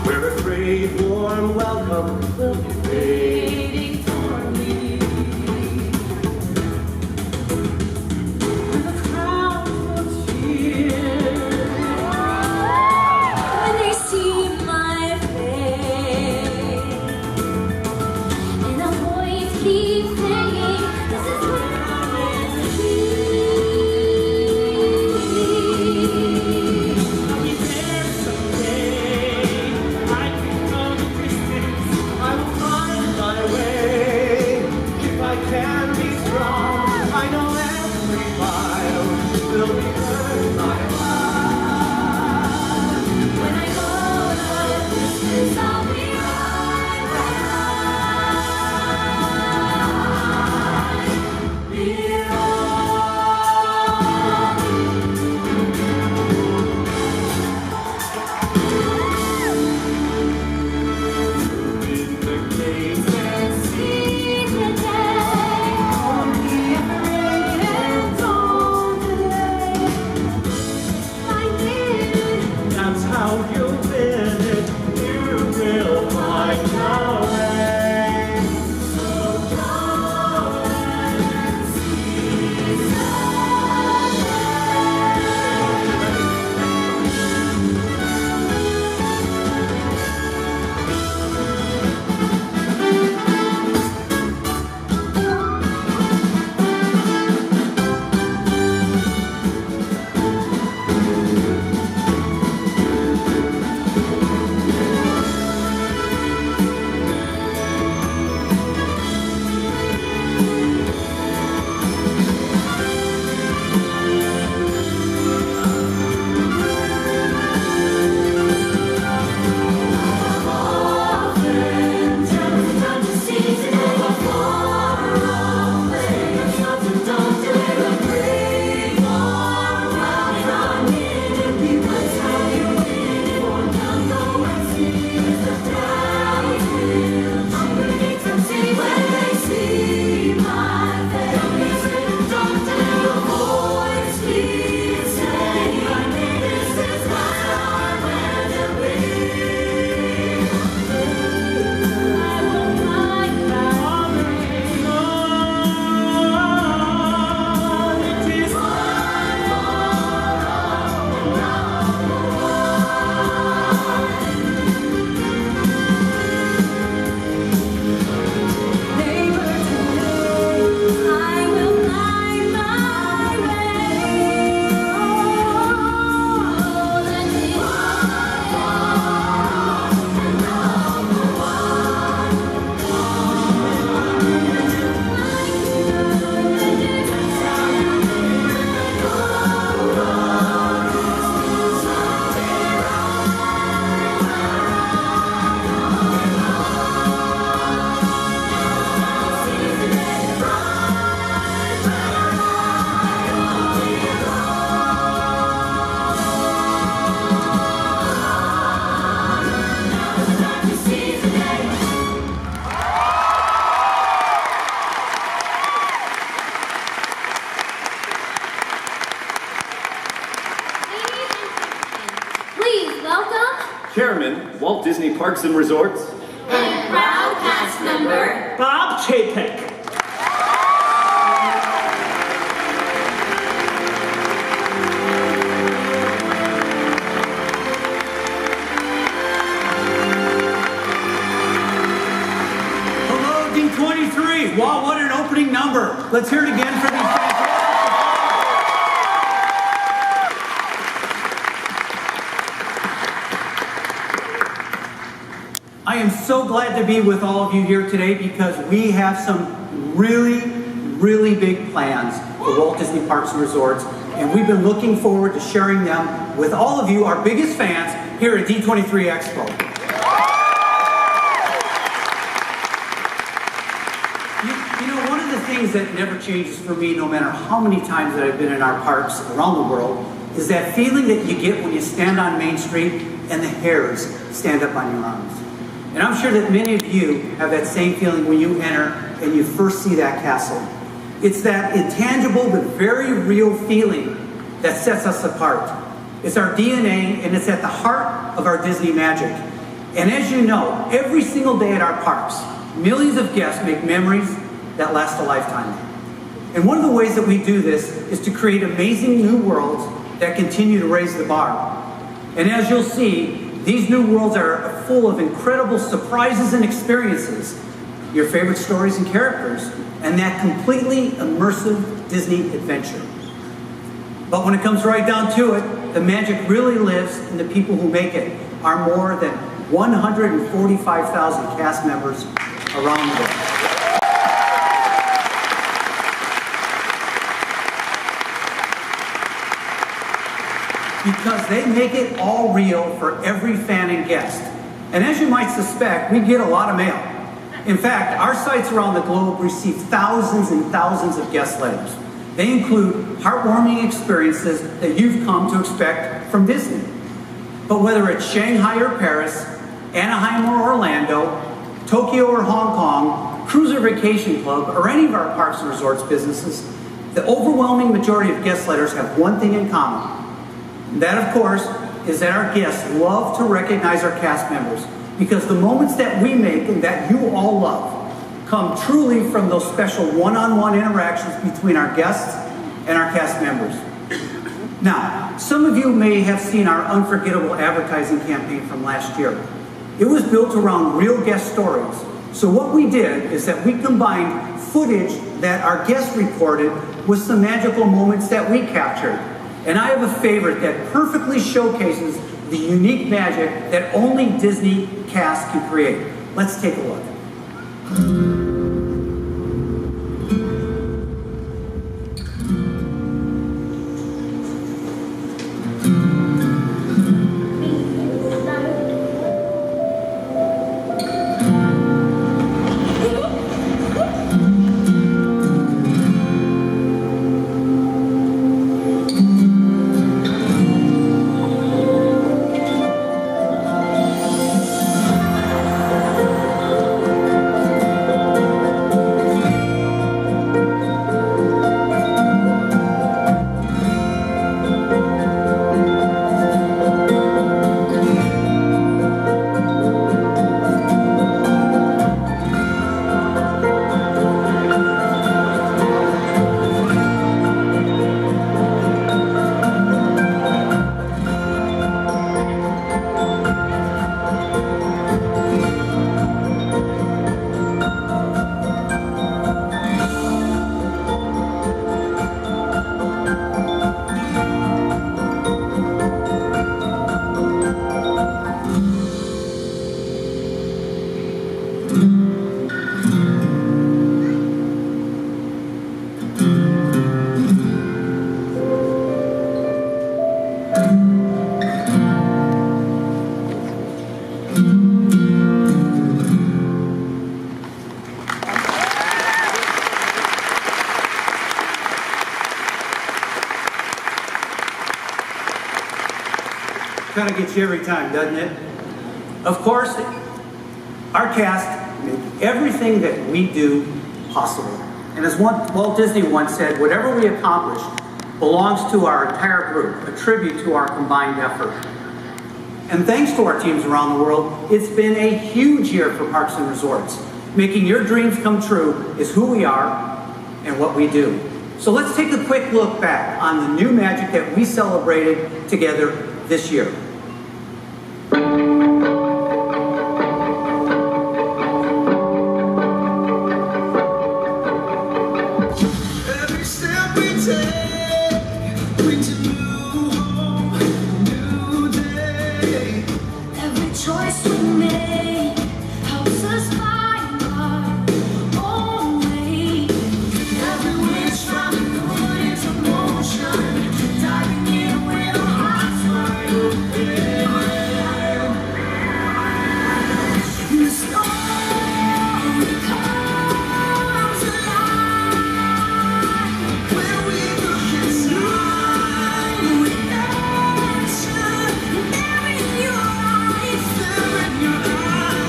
where a great warm welcome will be waiting for me. With a crowd of cheers, when they see my face, and the voice keeps saying, this is where I'm meant to be. I'll be there someday. I can go the distance. I will find my way. If I can be strong, I know every mile will be worth my while. When I go the distance, I'll be right where I belong. In the gates and See the day, only afraid and dawn today. Find it. that's how you win it. You will find a way. So go and seize the Often just to see today far away. Something don't do it a great warm welcome. I'm in it. That's how you win it. Now go and see the crowd will underneath the city when they see my face. Don't do a voice keeps saying, I'm in this is what I'm meant to be. I will find my way. It is Neighbor, today I will find my way. Oh, that is Please welcome Chairman, Walt Disney Parks and Resorts. and proud cast member Bob Chapek. Hello, D23. Wow, what an opening number. Let's hear it again for these fantastic I am so glad to be with all of you here today because we have some really big plans for Walt Disney Parks and Resorts, and we've been looking forward to sharing them with all of you, our biggest fans, here at D23 Expo. You know, one of the things that never changes for me, no matter how many times that I've been in our parks around the world, is that feeling that you get when you stand on Main Street and the hairs stand up on your arms. And I'm sure that many of you have that same feeling when you enter and you first see that castle. It's that intangible but very real feeling that sets us apart. It's our DNA, and it's at the heart of our Disney magic. And as you know, every single day at our parks, millions of guests make memories that last a lifetime. And one of the ways that we do this is to create amazing new worlds that continue to raise the bar. And as you'll see, these new worlds are full of incredible surprises and experiences, your favorite stories and characters, and that completely immersive Disney adventure. But when it comes right down to it, the magic really lives in the people who make it, our more than 145,000 cast members around the world. Because they make it all real for every fan and guest. And as you might suspect, we get a lot of mail. In fact, our sites around the globe receive thousands and thousands of guest letters. They include heartwarming experiences that you've come to expect from Disney. But whether it's Shanghai or Paris, Anaheim or Orlando, Tokyo or Hong Kong, Cruiser Vacation Club, or any of our parks and resorts businesses, the overwhelming majority of guest letters have one thing in common. And that, of course, is that our guests love to recognize our cast members, because the moments that we make and that you all love come truly from those special one-on-one interactions between our guests and our cast members. Now, some of you may have seen our unforgettable advertising campaign from last year. It was built around real guest stories. So what we did is that we combined footage that our guests recorded with some magical moments that we captured. And I have a favorite that perfectly showcases the unique magic that only Disney cast can create. Let's take a look. Kind of gets you every time, doesn't it? Of course, our cast make everything that we do possible. And as Walt Disney once said, whatever we accomplish belongs to our entire group, a tribute to our combined effort. And thanks to our teams around the world, it's been a huge year for Parks and Resorts. Making your dreams come true is who we are and what we do. So let's take a quick look back on the new magic that we celebrated together this year. Every step we take brings a new hope, a new day. Every choice we make helps us find our own way. Every wish from good into motion, diving in with our hearts wide open. The story comes alive when we look inside with action. There in your eyes, there in your eyes.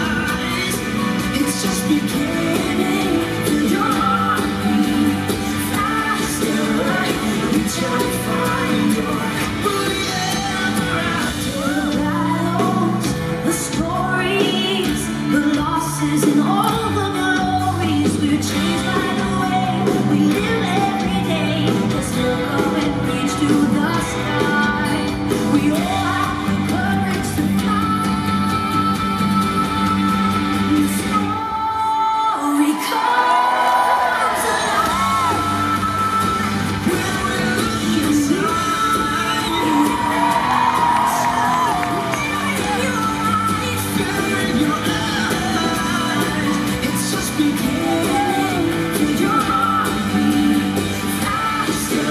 passes and all the glories. We're changed by the way we live every day. Let's look up and reach to the sky. We all have the courage to fly. The story comes alive. When we're looking it's just beginning. Feel your heartbeat faster.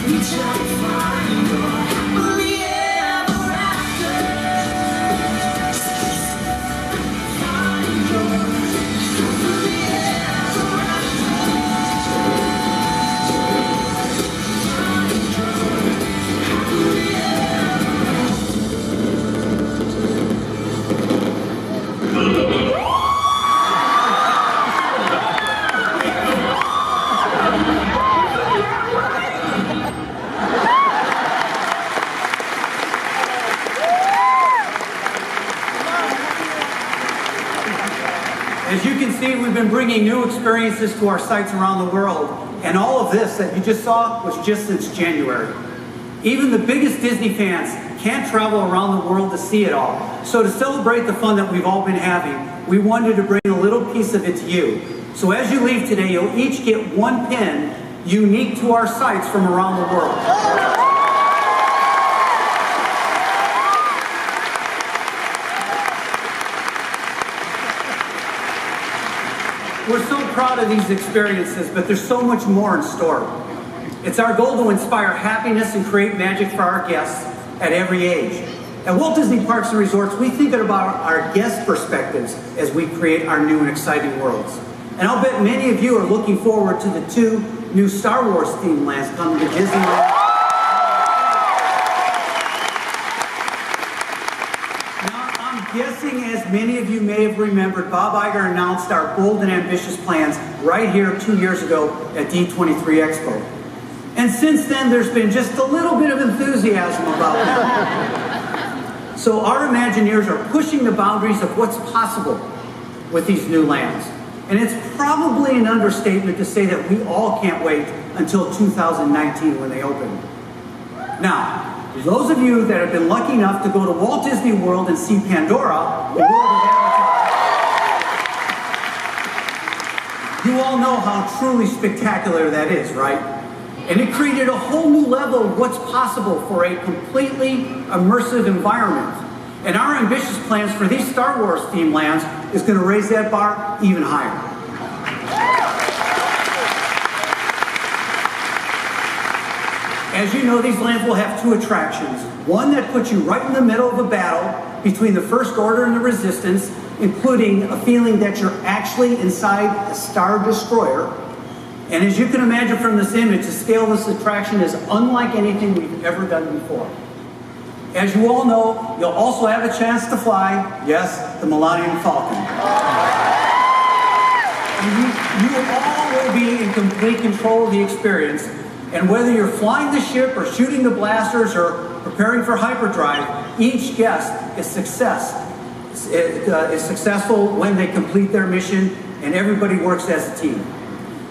Reach out and find your happily ever after. Find your happily ever after. Find your happily As you can see, we've been bringing new experiences to our sites around the world, and all of this that you just saw was just since January. Even the biggest Disney fans can't travel around the world to see it all. So to celebrate the fun that we've all been having, we wanted to bring a little piece of it to you. So as you leave today, you'll each get one pin unique to our sites from around the world. We're so proud of these experiences, but there's so much more in store. It's our goal to inspire happiness and create magic for our guests at every age. At Walt Disney Parks and Resorts, we think about our guest perspectives as we create our new and exciting worlds. And I'll bet many of you are looking forward to the 2 new Star Wars themed lands coming to Disneyland. Guessing as many of you may have remembered, Bob Iger announced our bold and ambitious plans right here 2 years ago at D23 Expo. And since then, there's been just a little bit of enthusiasm about them. So our Imagineers are pushing the boundaries of what's possible with these new lands. And it's probably an understatement to say that we all can't wait until 2019 when they open. Now, those of you that have been lucky enough to go to Walt Disney World and see Pandora, the world of Avatar, you all know how truly spectacular that is, right? And it created a whole new level of what's possible for a completely immersive environment. And our ambitious plans for these Star Wars themed lands is going to raise that bar even higher. As you know, these lands will have 2 attractions. One that puts you right in the middle of a battle between the First Order and the Resistance, including a feeling that you're actually inside a Star Destroyer. And as you can imagine from this image, the scale of this attraction is unlike anything we've ever done before. As you all know, you'll also have a chance to fly, yes, the Millennium Falcon. And you all will be in complete control of the experience. And whether you're flying the ship or shooting the blasters or preparing for hyperdrive, each guest is successful when they complete their mission, and everybody works as a team.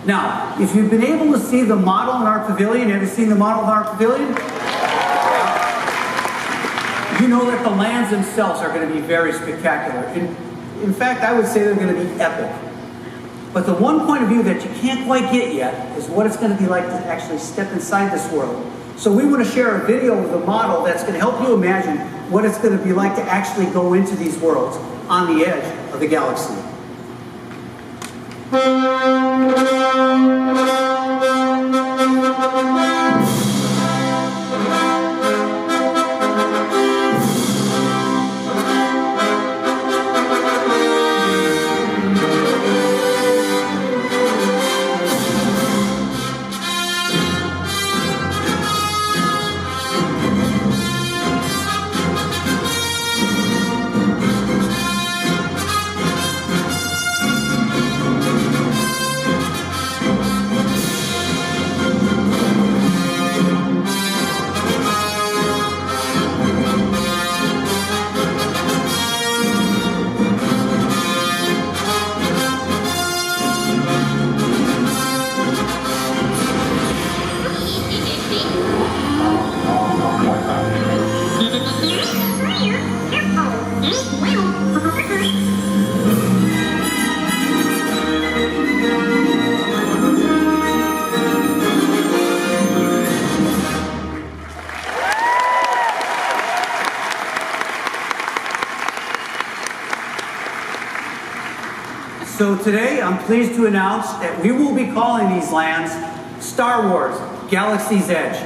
Now, if you've been able to see the model in our pavilion, have you seen the model in our pavilion? You know that the lands themselves are going to be very spectacular. In fact, I would say they're going to be epic. But the one point of view that you can't quite get yet is what it's going to be like to actually step inside this world. So we want to share a video of the model that's going to help you imagine what it's going to be like to actually go into these worlds on the edge of the galaxy. So today, I'm pleased to announce that we will be calling these lands Star Wars Galaxy's Edge.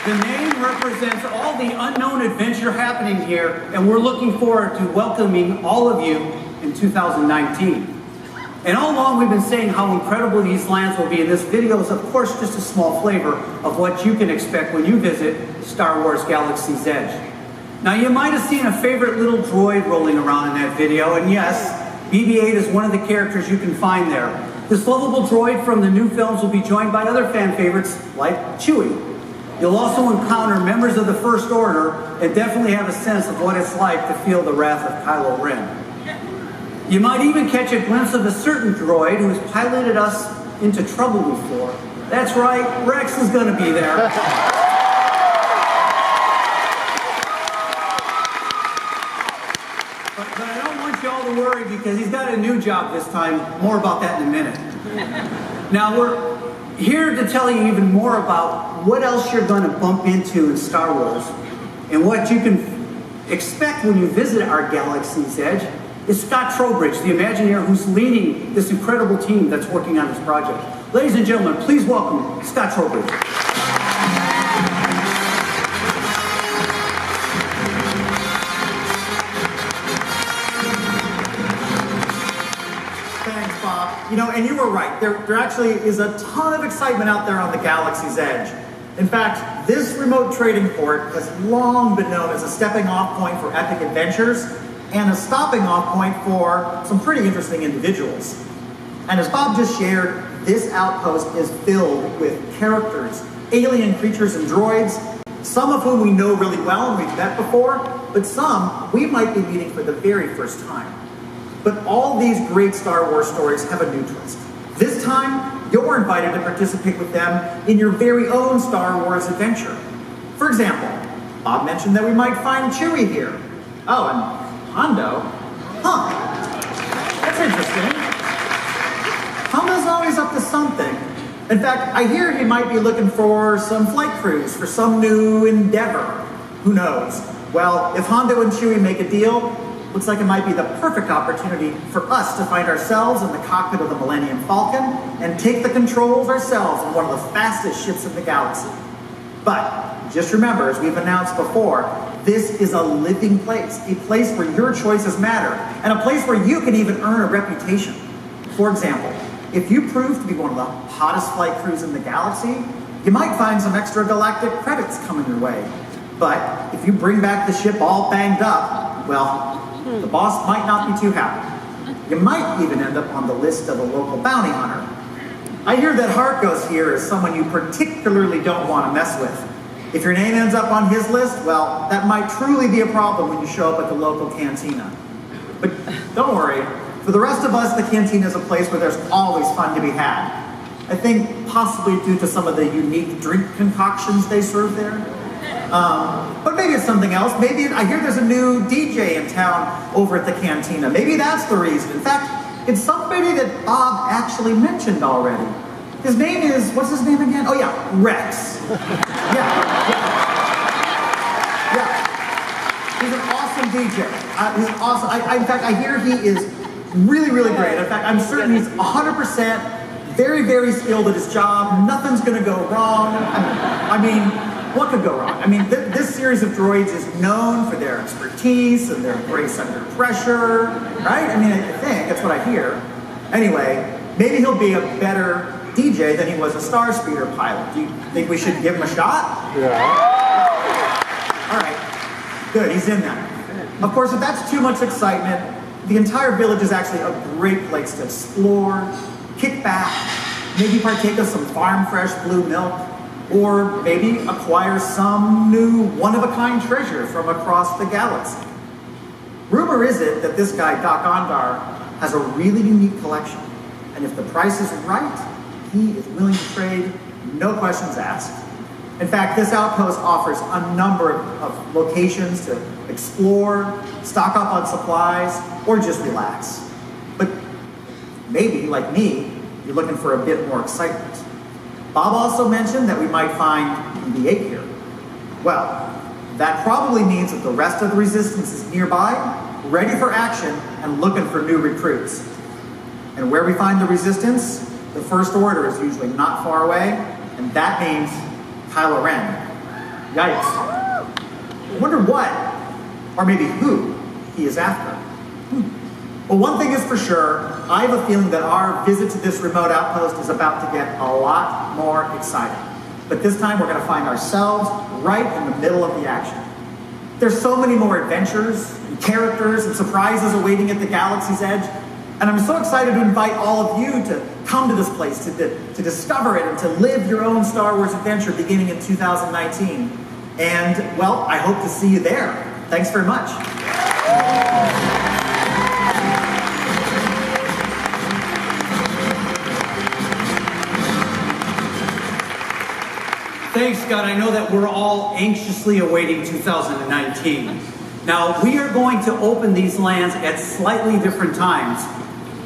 The name represents all the unknown adventure happening here, and we're looking forward to welcoming all of you in 2019. And all along, we've been saying how incredible these lands will be, and this video is, of course, just a small flavor of what you can expect when you visit Star Wars Galaxy's Edge. Now, you might have seen a favorite little droid rolling around in that video, and yes, BB-8 is one of the characters you can find there. This lovable droid from the new films will be joined by other fan favorites like Chewie. You'll also encounter members of the First Order and definitely have a sense of what it's like to feel the wrath of Kylo Ren. You might even catch a glimpse of a certain droid who has piloted us into trouble before. That's right, Rex is going to be there. But I don't want you all to worry because he's got a new job this time. More about that in a minute. Now, we're here to tell you even more about what else you're going to bump into in Star Wars and what you can expect when you visit our Galaxy's Edge is Scott Trowbridge, the Imagineer who's leading this incredible team that's working on this project. Ladies and gentlemen, please welcome Scott Trowbridge. Thanks, Bob. You know, and you were right. There actually is a ton of excitement out there on the Galaxy's Edge. In fact, this remote trading port has long been known as a stepping off point for epic adventures and a stopping off point for some pretty interesting individuals. And as Bob just shared, this outpost is filled with characters, alien creatures and droids, some of whom we know really well and we've met before, but some we might be meeting for the very first time. But all these great Star Wars stories have a new twist. This time, you're invited to participate with them in your very own Star Wars adventure. For example, Bob mentioned that we might find Chewie here. Oh, and Hondo? Huh. That's interesting. Hondo's always up to something. In fact, I hear he might be looking for some flight crews for some new endeavor. Who knows? Well, if Hondo and Chewie make a deal, looks like it might be the perfect opportunity for us to find ourselves in the cockpit of the Millennium Falcon and take the controls ourselves in one of the fastest ships in the galaxy. But just remember, as we've announced before, this is a living place, a place where your choices matter, and a place where you can even earn a reputation. For example, if you prove to be one of the hottest flight crews in the galaxy, you might find some extra galactic credits coming your way. But if you bring back the ship all banged up, well, the boss might not be too happy. You might even end up on the list of a local bounty hunter. I hear that Harkos here is someone you particularly don't want to mess with. If your name ends up on his list, well, that might truly be a problem when you show up at the local cantina. But don't worry, for the rest of us, the cantina is a place where there's always fun to be had. I think possibly due to some of the unique drink concoctions they serve there. But maybe it's something else. Maybe I hear there's a new DJ in town over at the cantina. Maybe that's the reason. In fact, it's somebody that Bob actually mentioned already. His name is, what's his name again? Oh yeah, Rex. Yeah. He's an awesome DJ. He's awesome. In fact, I hear he is really, really great. In fact, I'm certain he's 100% very, very skilled at his job. Nothing's going to go wrong. I mean, what could go wrong? I mean, this series of droids is known for their expertise and their grace under pressure, right? I mean, I think that's what I hear. Anyway, maybe he'll be a better DJ than he was a Star Speeder pilot. Do you think we should give him a shot? Yeah. All right, good, he's in that. Of course, if that's too much excitement, the entire village is actually a great place to explore, kick back, maybe partake of some farm-fresh blue milk, or maybe acquire some new one-of-a-kind treasure from across the galaxy. Rumor is it that this guy, Doc Ondar, has a really unique collection, and if the price is right, he is willing to trade, no questions asked. In fact, this outpost offers a number of locations to explore, stock up on supplies, or just relax. But maybe, like me, you're looking for a bit more excitement. Bob also mentioned that we might find BB-8 here. Well, that probably means that the rest of the resistance is nearby, ready for action, and looking for new recruits. And where we find the resistance, the First Order is usually not far away, and that means Kylo Ren. Yikes. I wonder what, or maybe who, he is after. Well, one thing is for sure, I have a feeling that our visit to this remote outpost is about to get a lot more exciting. But this time we're going to find ourselves right in the middle of the action. There's so many more adventures, and characters, and surprises awaiting at the galaxy's edge. And I'm so excited to invite all of you to come to this place, to discover it, and to live your own Star Wars adventure beginning in 2019. And, well, I hope to see you there. Thanks very much. Thanks, Scott. I know that we're all anxiously awaiting 2019. Now, we are going to open these lands at slightly different times,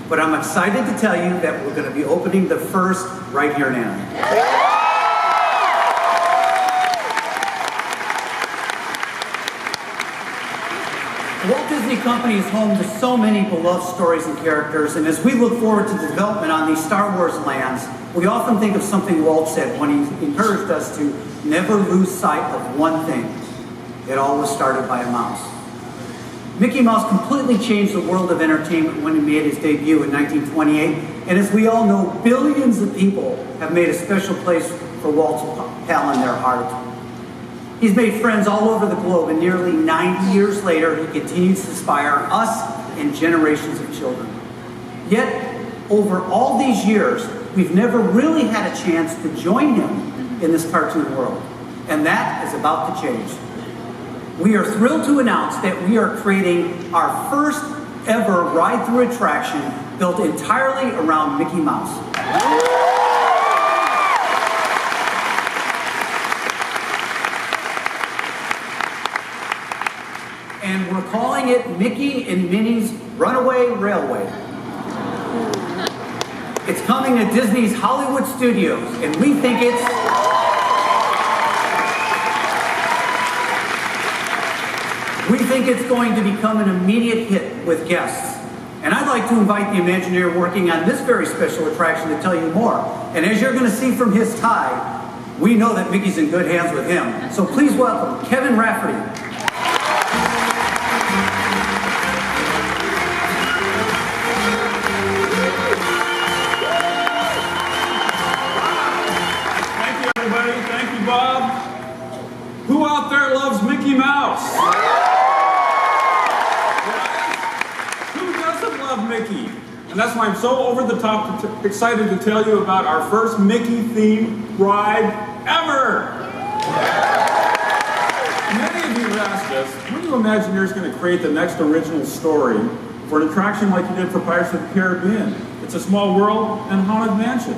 but I'm excited to tell you that we're going to be opening the first right here in Anaheim. The Walt Disney Company is home to so many beloved stories and characters, and as we look forward to the development on these Star Wars lands, we often think of something Walt said when he encouraged us to never lose sight of one thing. It all was started by a mouse. Mickey Mouse completely changed the world of entertainment when he made his debut in 1928, and as we all know, billions of people have made a special place for Walt's pal in their heart. He's made friends all over the globe, and nearly 90 years later, he continues to inspire us and generations of children. Yet, over all these years, we've never really had a chance to join him in this cartoon world, and that is about to change. We are thrilled to announce that we are creating our first ever ride-through attraction built entirely around Mickey Mouse. And we're calling it Mickey and Minnie's Runaway Railway. It's coming to Disney's Hollywood Studios, and we think it's going to become an immediate hit with guests. And I'd like to invite the Imagineer working on this very special attraction to tell you more. And as you're going to see from his tie, we know that Mickey's in good hands with him. So please welcome Kevin Rafferty. Thank you, Bob. Who out there loves Mickey Mouse? Who doesn't love Mickey? And that's why I'm so over the top excited to tell you about our first Mickey-themed ride ever. Many of you have asked us, when do Imagineers going to create the next original story for an attraction like you did for Pirates of the Caribbean? It's a Small World and Haunted Mansion.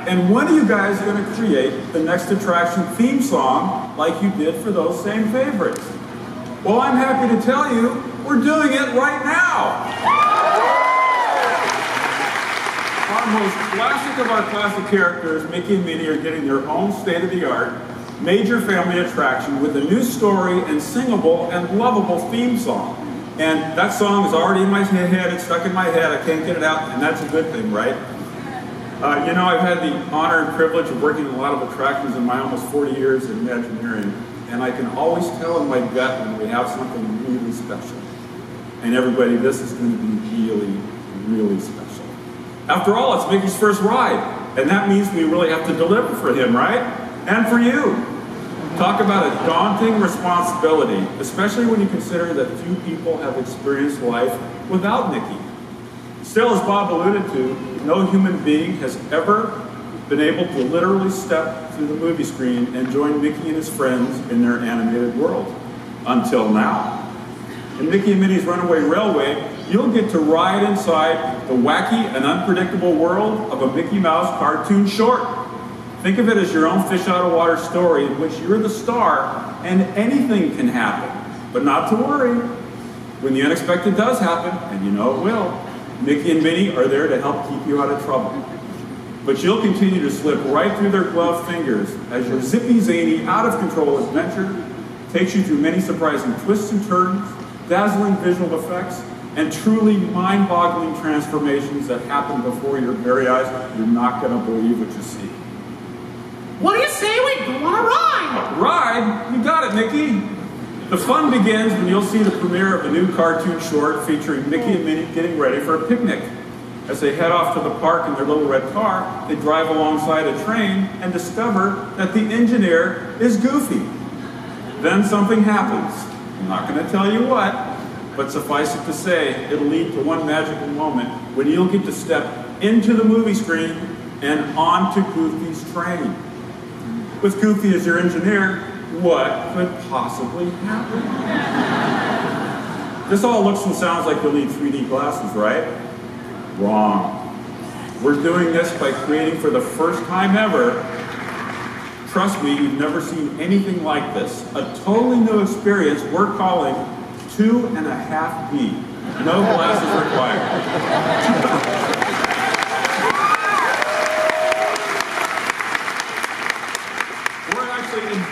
And when are you guys going to create the next attraction theme song like you did for those same favorites? Well, I'm happy to tell you, we're doing it right now. Our most classic of our classic characters, Mickey and Minnie, are getting their own state-of-the-art major family attraction with a new story and singable and lovable theme song. And that song is already in my head, it's stuck in my head, I can't get it out, and that's a good thing, right? You know, I've had the honor and privilege of working in a lot of attractions in my almost 40 years in Imagineering, and I can always tell in my gut when we have something really special. And everybody, this is going to be really, really special. After all, it's Mickey's first ride, and that means we really have to deliver for him, right? And for you. Talk about a daunting responsibility, especially when you consider that few people have experienced life without Mickey. Still, as Bob alluded to, no human being has ever been able to literally step through the movie screen and join Mickey and his friends in their animated world. Until now. In Mickey and Minnie's Runaway Railway, you'll get to ride inside the wacky and unpredictable world of a Mickey Mouse cartoon short. Think of it as your own fish out of water story in which you're the star and anything can happen. But not to worry. When the unexpected does happen, and you know it will, Mickey and Minnie are there to help keep you out of trouble. But you'll continue to slip right through their gloved fingers as your zippy, zany, out-of-control adventure takes you through many surprising twists and turns, dazzling visual effects, and truly mind-boggling transformations that happen before your very eyes. You're not going to believe what you see. What do you say we go on a ride? Ride? You got it, Mickey. The fun begins when you'll see the premiere of a new cartoon short featuring Mickey and Minnie getting ready for a picnic. As they head off to the park in their little red car, they drive alongside a train and discover that the engineer is Goofy. Then something happens. I'm not going to tell you what, but suffice it to say, it'll lead to one magical moment when you'll get to step into the movie screen and onto Goofy's train. With Goofy as your engineer, what could possibly happen? This all looks and sounds like you'll need 3D glasses, right? Wrong. We're doing this by creating for the first time ever, trust me, you've never seen anything like this, a totally new experience we're calling 2.5D. No glasses required.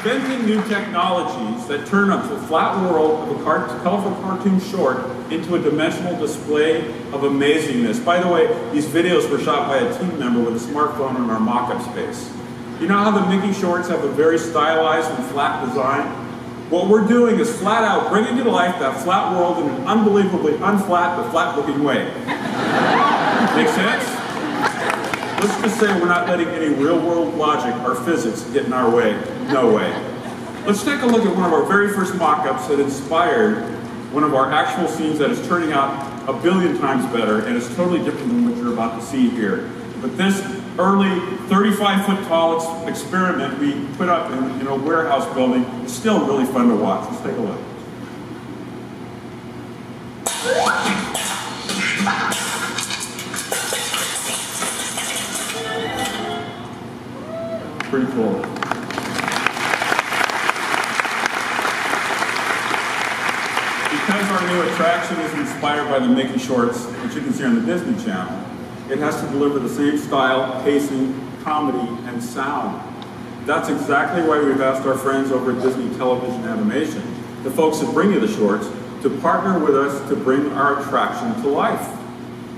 Inventing new technologies that turn a flat world of a colorful cartoon short into a dimensional display of amazingness. By the way, these videos were shot by a team member with a smartphone in our mock-up space. You know how the Mickey shorts have a very stylized and flat design? What we're doing is flat out bringing to life that flat world in an unbelievably unflat but flat-looking way. Make sense? Let's just say we're not letting any real-world logic or physics get in our way. No way. Let's take a look at one of our very first mock-ups that inspired one of our actual scenes that is turning out 1 billion times better and is totally different than what you're about to see here. But this early 35-foot tall experiment we put up in a warehouse building is still really fun to watch. Let's take a look. Pretty cool. Because our new attraction is inspired by the Mickey shorts, which you can see on the Disney Channel, it has to deliver the same style, pacing, comedy, and sound. That's exactly why we've asked our friends over at Disney Television Animation, the folks that bring you the shorts, to partner with us to bring our attraction to life.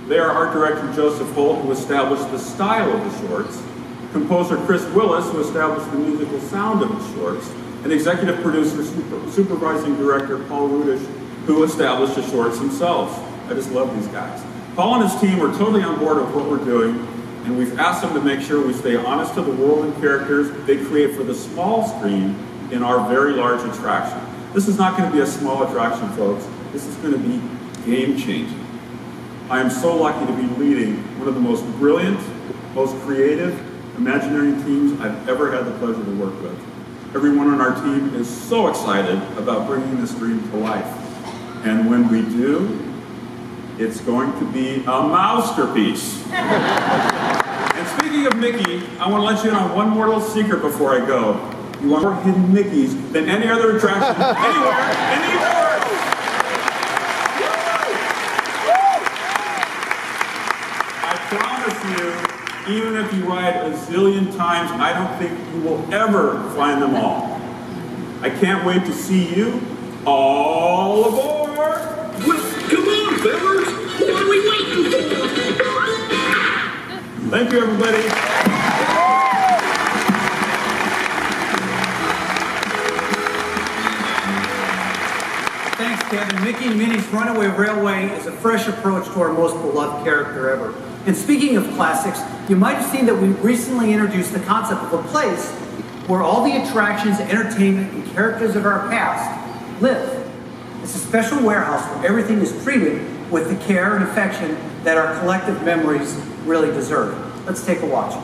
They are art director Joseph Holt, who established the style of the shorts, composer Chris Willis, who established the musical sound of the shorts, and executive producer, supervising director Paul Rudish, who established the shorts themselves. I just love these guys. Paul and his team are totally on board with what we're doing, and we've asked them to make sure we stay honest to the world and characters they create for the small screen in our very large attraction. This is not going to be a small attraction, folks. This is going to be game-changing. I am so lucky to be leading one of the most brilliant, most creative, Imagineering teams I've ever had the pleasure to work with. Everyone on our team is so excited about bringing this dream to life. And when we do, it's going to be a masterpiece. And speaking of Mickey, I want to let you in on one more little secret before I go. You want more hidden Mickeys than any other attraction anywhere in the universe. I promise you, even if you ride a zillion times, I don't think you will ever find them all. I can't wait to see you all aboard! Well, come on, fellas! What are we waiting for? Thank you, everybody. Thanks, Kevin. Mickey and Minnie's Runaway Railway is a fresh approach to our most beloved character ever. And speaking of classics, you might have seen that we recently introduced the concept of a place where all the attractions, entertainment, and characters of our past live. It's a special warehouse where everything is treated with the care and affection that our collective memories really deserve. Let's take a watch.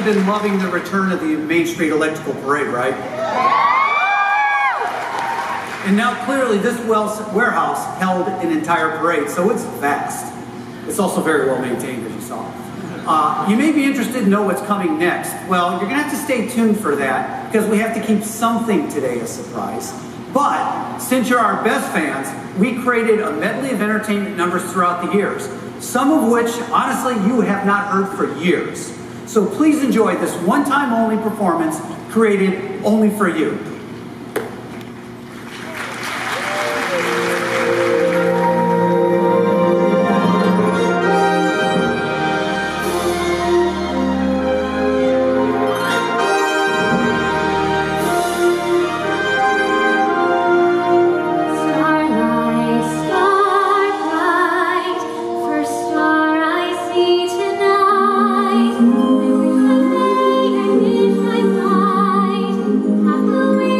been loving the return of the Main Street Electrical Parade, right? And now clearly this warehouse held an entire parade, so it's vast. It's also very well maintained, as you saw. You may be interested to know what's coming next. Well, you're gonna have to stay tuned for that because we have to keep something today a surprise. But since you're our best fans, we created a medley of entertainment numbers throughout the years, some of which, honestly, you have not heard for years. So please enjoy this one-time only performance created only for you. Starlight, starlight, first star I see tonight. Every Sunday and midnight light, half the way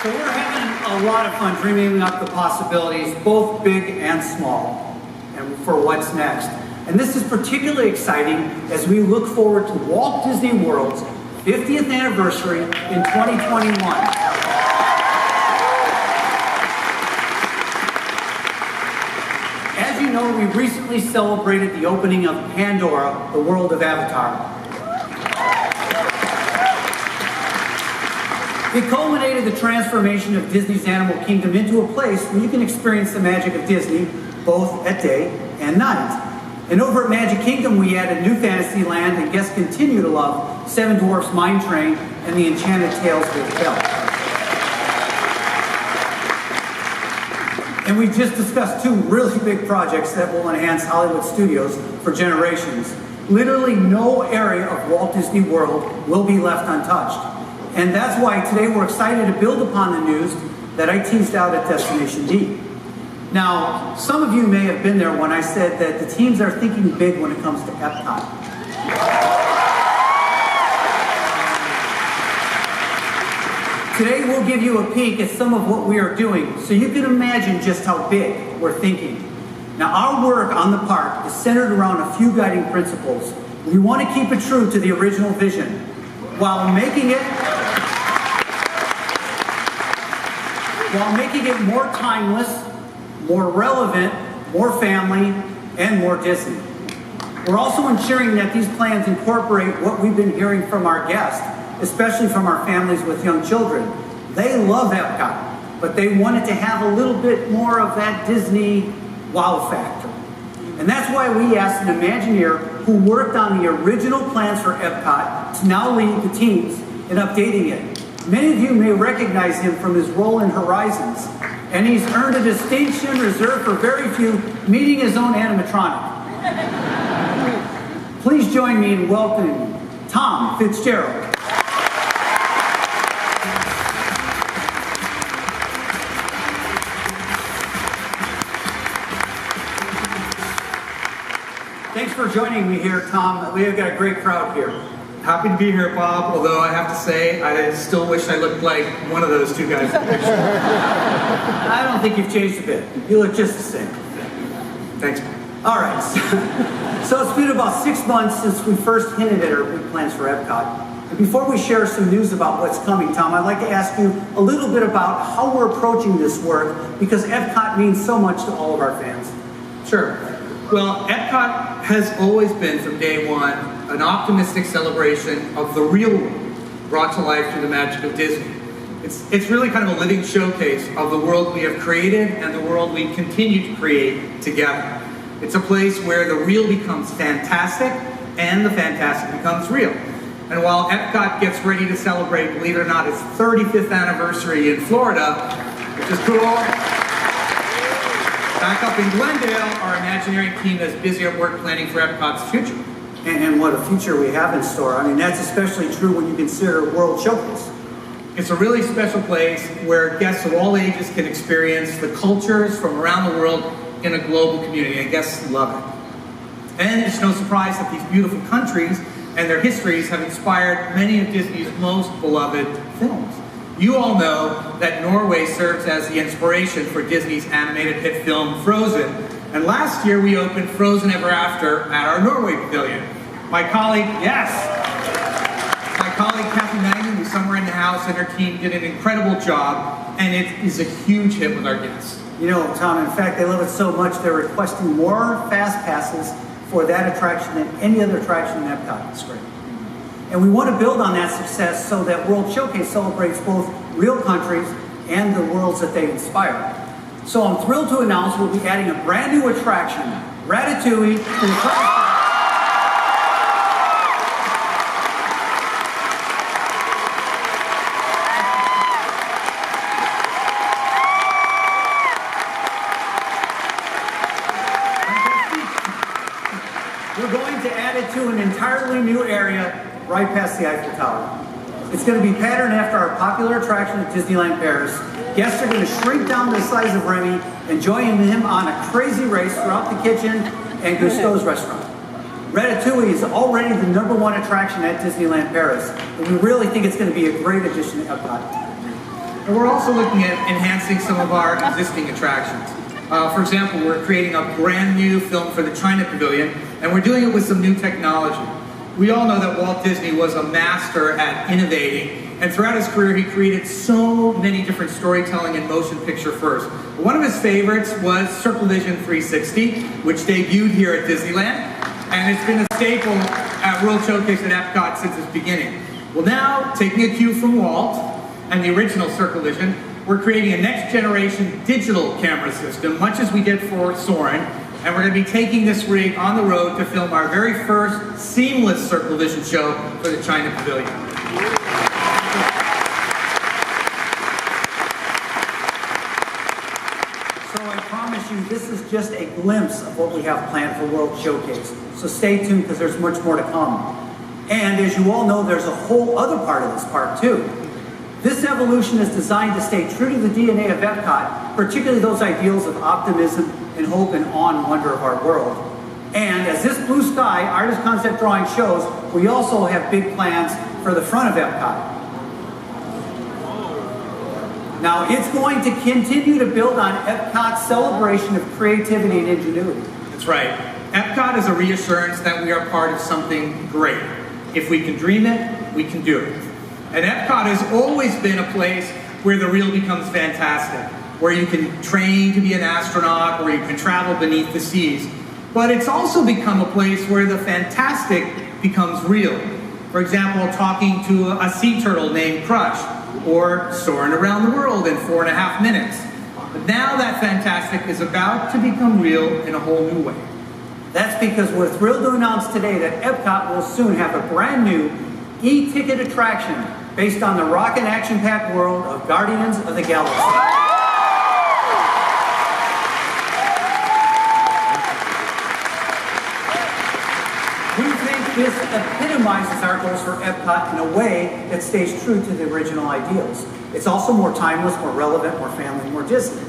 So we're having a lot of fun dreaming up the possibilities, both big and small, and for what's next. And this is particularly exciting as we look forward to Walt Disney World's 50th anniversary in 2021. As you know, we recently celebrated the opening of Pandora, the world of Avatar. It culminated the transformation of Disney's Animal Kingdom into a place where you can experience the magic of Disney both at day and night. And over at Magic Kingdom, we added new fantasy land, and guests continue to love Seven Dwarfs Mine Train and the Enchanted Tales Hotel. And we just discussed two really big projects that will enhance Hollywood studios for generations. Literally no area of Walt Disney World will be left untouched. And that's why today we're excited to build upon the news that I teased out at Destination D. Now, some of you may have been there when I said that the teams are thinking big when it comes to Epcot. Today we'll give you a peek at some of what we are doing so you can imagine just how big we're thinking. Now, our work on the park is centered around a few guiding principles. We want to keep it true to the original vision while making it more timeless, more relevant, more family, and more Disney. We're also ensuring that these plans incorporate what we've been hearing from our guests, especially from our families with young children. They love Epcot, but they wanted to have a little bit more of that Disney wow factor. And that's why we asked an Imagineer who worked on the original plans for Epcot to now lead the teams in updating it. Many of you may recognize him from his role in Horizons, and he's earned a distinction reserved for very few, meeting his own animatronic. Please join me in welcoming Tom Fitzgerald. Thanks for joining me here, Tom. We've got a great crowd here. Happy to be here, Bob, although I have to say, I still wish I looked like one of those two guys in the picture. I don't think you've changed a bit. You look just the same. Thanks. All right. So it's been about 6 months since we first hinted at our big plans for Epcot. And before we share some news about what's coming, Tom, I'd like to ask you a little bit about how we're approaching this work, because Epcot means so much to all of our fans. Sure. Well, Epcot has always been, from day one, an optimistic celebration of the real world brought to life through the magic of Disney. It's really kind of a living showcase of the world we have created and the world we continue to create together. It's a place where the real becomes fantastic and the fantastic becomes real. And while Epcot gets ready to celebrate, believe it or not, its 35th anniversary in Florida, which is cool, back up in Glendale, our Imagineering team is busy at work planning for Epcot's future. And what a future we have in store. I mean, that's especially true when you consider World Showcase. It's a really special place where guests of all ages can experience the cultures from around the world in a global community, and guests love it. And it's no surprise that these beautiful countries and their histories have inspired many of Disney's most beloved films. You all know that Norway serves as the inspiration for Disney's animated hit film Frozen, and last year we opened Frozen Ever After at our Norway pavilion. My colleague Kathy Mangan, who's somewhere in the house, and her team did an incredible job, and it is a huge hit with our guests. You know, Tom, in fact, they love it so much they're requesting more fast passes for that attraction than any other attraction in Epcot. It's great. And we want to build on that success so that World Showcase celebrates both real countries and the worlds that they inspire. So I'm thrilled to announce we'll be adding a brand new attraction, Ratatouille, to the park. We're going to add it to an entirely new area right past the Eiffel Tower. It's going to be patterned after our popular attraction at Disneyland Paris. Guests are going to shrink down to the size of Remy and join him on a crazy race throughout the kitchen and Gusteau's restaurant. Ratatouille is already the #1 attraction at Disneyland Paris, and we really think it's going to be a great addition to Epcot. And we're also looking at enhancing some of our existing attractions. For example, we're creating a brand new film for the China Pavilion, and we're doing it with some new technology. We all know that Walt Disney was a master at innovating, and throughout his career he created so many different storytelling and motion picture firsts. One of his favorites was Circle Vision 360, which debuted here at Disneyland, and it's been a staple at World Showcase at Epcot since its beginning. Well, now, taking a cue from Walt and the original Circle Vision, we're creating a next generation digital camera system, much as we did for Soarin', and we're going to be taking this rig on the road to film our very first seamless Circle Vision show for the China Pavilion. So I promise you, this is just a glimpse of what we have planned for World Showcase. So stay tuned, because there's much more to come. And as you all know, there's a whole other part of this park too. This evolution is designed to stay true to the DNA of Epcot, particularly those ideals of optimism and hope and awe and wonder of our world. And as this blue sky artist concept drawing shows, we also have big plans for the front of Epcot. Now, it's going to continue to build on Epcot's celebration of creativity and ingenuity. That's right. Epcot is a reassurance that we are part of something great. If we can dream it, we can do it. And Epcot has always been a place where the real becomes fantastic, where you can train to be an astronaut, or you can travel beneath the seas. But it's also become a place where the fantastic becomes real. For example, talking to a sea turtle named Crush, or soaring around the world in 4.5 minutes. But now that fantastic is about to become real in a whole new way. That's because we're thrilled to announce today that Epcot will soon have a brand new e-ticket attraction based on the rockin' action-packed world of Guardians of the Galaxy. We think this epitomizes our goals for Epcot in a way that stays true to the original ideals. It's also more timeless, more relevant, more family, more Disney.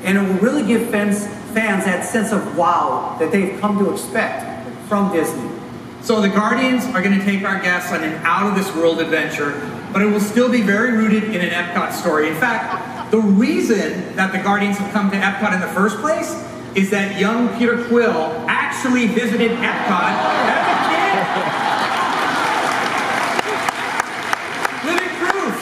And it will really give fans that sense of wow that they've come to expect from Disney. So the Guardians are going to take our guests on an out-of-this-world adventure, but it will still be very rooted in an Epcot story. In fact, the reason that the Guardians have come to Epcot in the first place is that young Peter Quill actually visited Epcot as a kid. Living proof!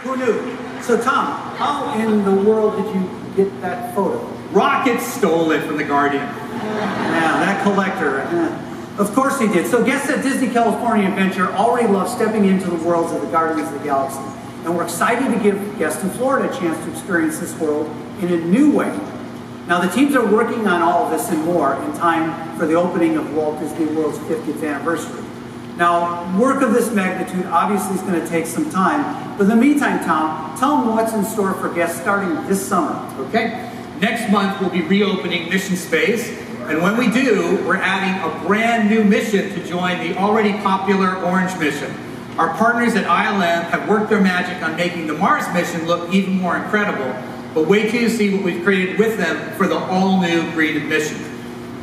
Who knew? So Tom, how in the world did you get that photo? Rocket stole it from the Guardian. Yeah, that collector. Of course he did. So guests at Disney California Adventure already love stepping into the worlds of the Guardians of the Galaxy. And we're excited to give guests in Florida a chance to experience this world in a new way. Now the teams are working on all of this and more in time for the opening of Walt Disney World's 50th anniversary. Now, work of this magnitude obviously is going to take some time, but in the meantime, Tom, tell them what's in store for guests starting this summer. Okay. Next month, we'll be reopening Mission Space, and when we do, we're adding a brand new mission to join the already popular Orange mission. Our partners at ILM have worked their magic on making the Mars mission look even more incredible, but wait till you see what we've created with them for the all-new Green mission.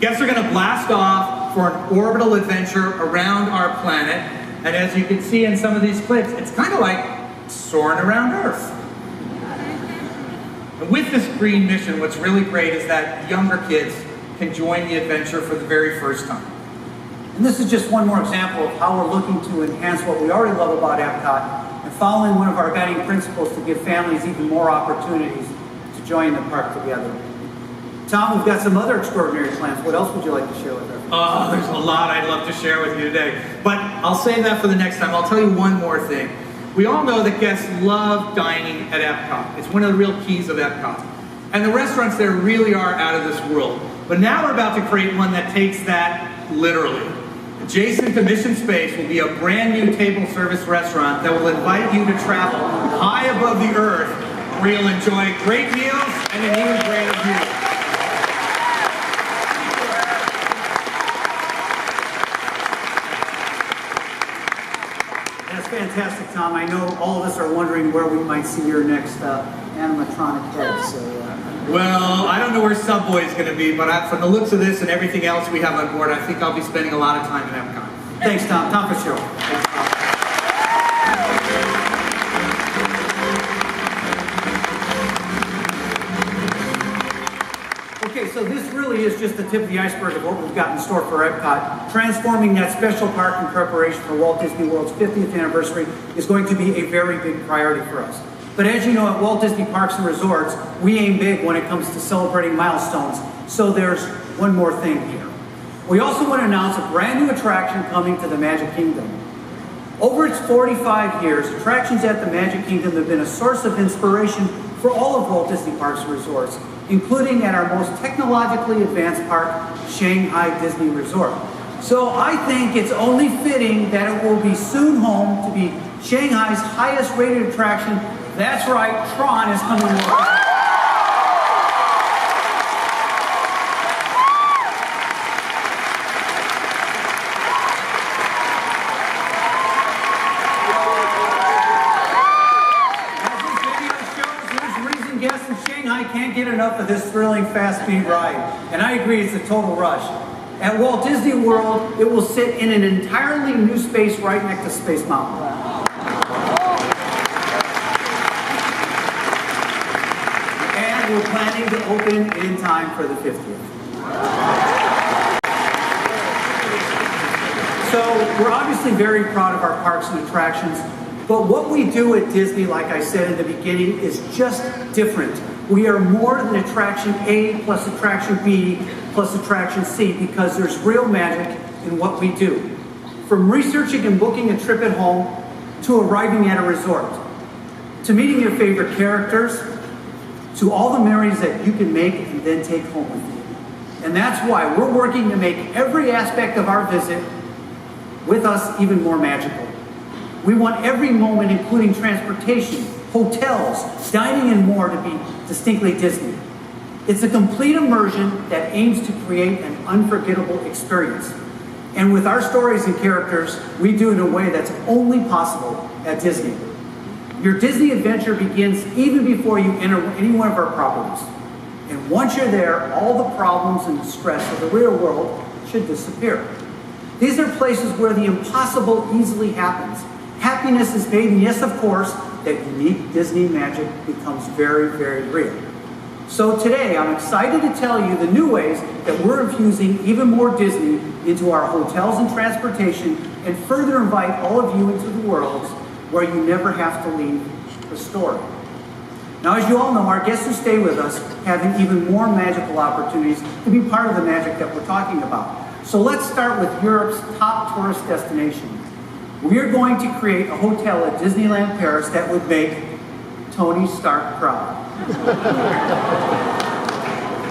Guests are going to blast off for an orbital adventure around our planet, and as you can see in some of these clips, it's kind of like soaring around Earth. And with this Green mission, what's really great is that younger kids can join the adventure for the very first time. And this is just one more example of how we're looking to enhance what we already love about Epcot and following one of our guiding principles to give families even more opportunities to join the park together. Tom, we've got some other extraordinary plans. What else would you like to share with us? Oh, there's a lot I'd love to share with you today, but I'll save that for the next time. I'll tell you one more thing. We all know that guests love dining at Epcot. It's one of the real keys of Epcot. And the restaurants there really are out of this world. But now we're about to create one that takes that literally. Adjacent to Mission Space will be a brand new table service restaurant that will invite you to travel high above the earth, where you'll enjoy great meals and an even greater view. That's fantastic, Tom. I know all of us are wondering where we might see your next animatronic head. So, Well, I don't know where Subway is going to be, but from the looks of this and everything else we have on board, I think I'll be spending a lot of time at Epcot. thanks, Tom. Tom for sure. Thanks, Tom. really is just the tip of the iceberg of what we've got in store for Epcot. Transforming that special park in preparation for Walt Disney World's 50th anniversary is going to be a very big priority for us. But as you know, at Walt Disney Parks and Resorts, we aim big when it comes to celebrating milestones. So there's one more thing here. We also want to announce a brand new attraction coming to the Magic Kingdom. Over its 45 years, attractions at the Magic Kingdom have been a source of inspiration for all of Walt Disney Parks and Resorts, including at our most technologically advanced park, Shanghai Disney Resort. So I think it's only fitting that it will be soon home to be Shanghai's highest rated attraction. That's right, Tron is coming over. Can't get enough of this thrilling fast speed ride. And I agree, it's a total rush. At Walt Disney World, it will sit in an entirely new space right next to Space Mountain. And we're planning to open in time for the 50th. So we're obviously very proud of our parks and attractions, but what we do at Disney, like I said in the beginning, is just different. We are more than attraction A plus attraction B plus attraction C because there's real magic in what we do. From researching and booking a trip at home to arriving at a resort, to meeting your favorite characters, to all the memories that you can make and then take home with you. And that's why we're working to make every aspect of our visit with us even more magical. We want every moment, including transportation, hotels, dining, and more to be distinctly Disney. It's a complete immersion that aims to create an unforgettable experience. And with our stories and characters, we do it in a way that's only possible at Disney. Your Disney adventure begins even before you enter any one of our properties. And once you're there, all the problems and stress of the real world should disappear. These are places where the impossible easily happens. Happiness is made, and yes, of course, that unique Disney magic becomes very, very real. So today, I'm excited to tell you the new ways that we're infusing even more Disney into our hotels and transportation, and further invite all of you into the worlds where you never have to leave the story. Now, as you all know, our guests who stay with us have even more magical opportunities to be part of the magic that we're talking about. So let's start with Europe's top tourist destination. We are going to create a hotel at Disneyland Paris that would make Tony Stark proud.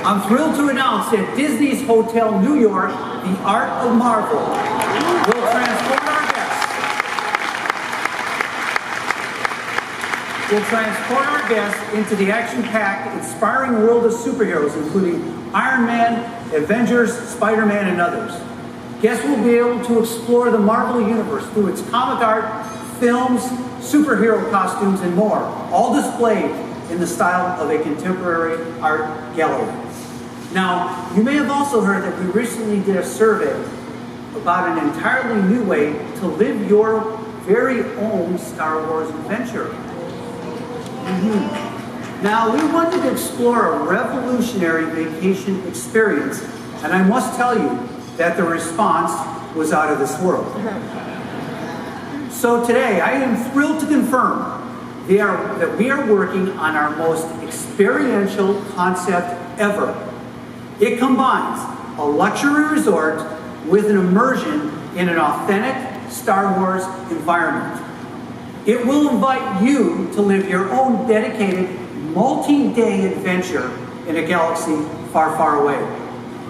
I'm thrilled to announce that Disney's Hotel New York, the Art of Marvel, will transport our guests into the action-packed, inspiring world of superheroes, including Iron Man, Avengers, Spider-Man, and others. Guests will be able to explore the Marvel Universe through its comic art, films, superhero costumes, and more, all displayed in the style of a contemporary art gallery. Now, you may have also heard that we recently did a survey about an entirely new way to live your very own Star Wars adventure. Now, we wanted to explore a revolutionary vacation experience, and I must tell you that the response was out of this world. So today, I am thrilled to confirm that we are working on our most experiential concept ever. It combines a luxury resort with an immersion in an authentic Star Wars environment. It will invite you to live your own dedicated multi-day adventure in a galaxy far, far away.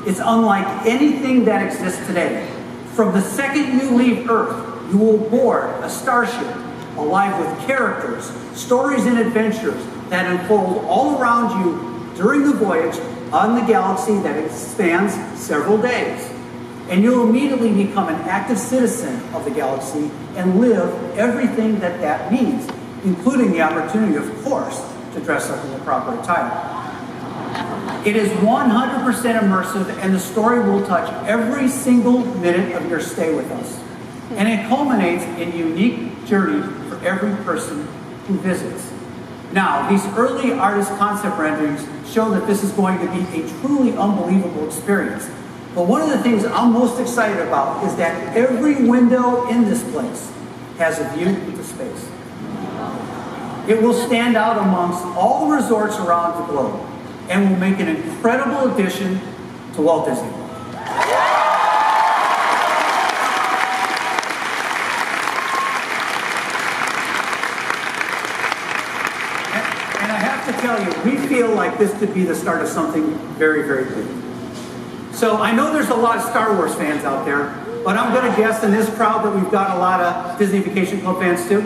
It's unlike anything that exists today. From the second you leave Earth, you will board a starship alive with characters, stories, and adventures that unfold all around you during the voyage on the galaxy that spans several days. And you'll immediately become an active citizen of the galaxy and live everything that that means, including the opportunity, of course, to dress up in the proper attire. It is 100% immersive, and the story will touch every single minute of your stay with us. And it culminates in a unique journey for every person who visits. Now, these early artist concept renderings show that this is going to be a truly unbelievable experience. But one of the things I'm most excited about is that every window in this place has a view into space. It will stand out amongst all the resorts around the globe and will make an incredible addition to Walt Disney World. And I have to tell you, we feel like this could be the start of something very, very big. So I know there's a lot of Star Wars fans out there, but I'm going to guess in this crowd that we've got a lot of Disney Vacation Club fans too.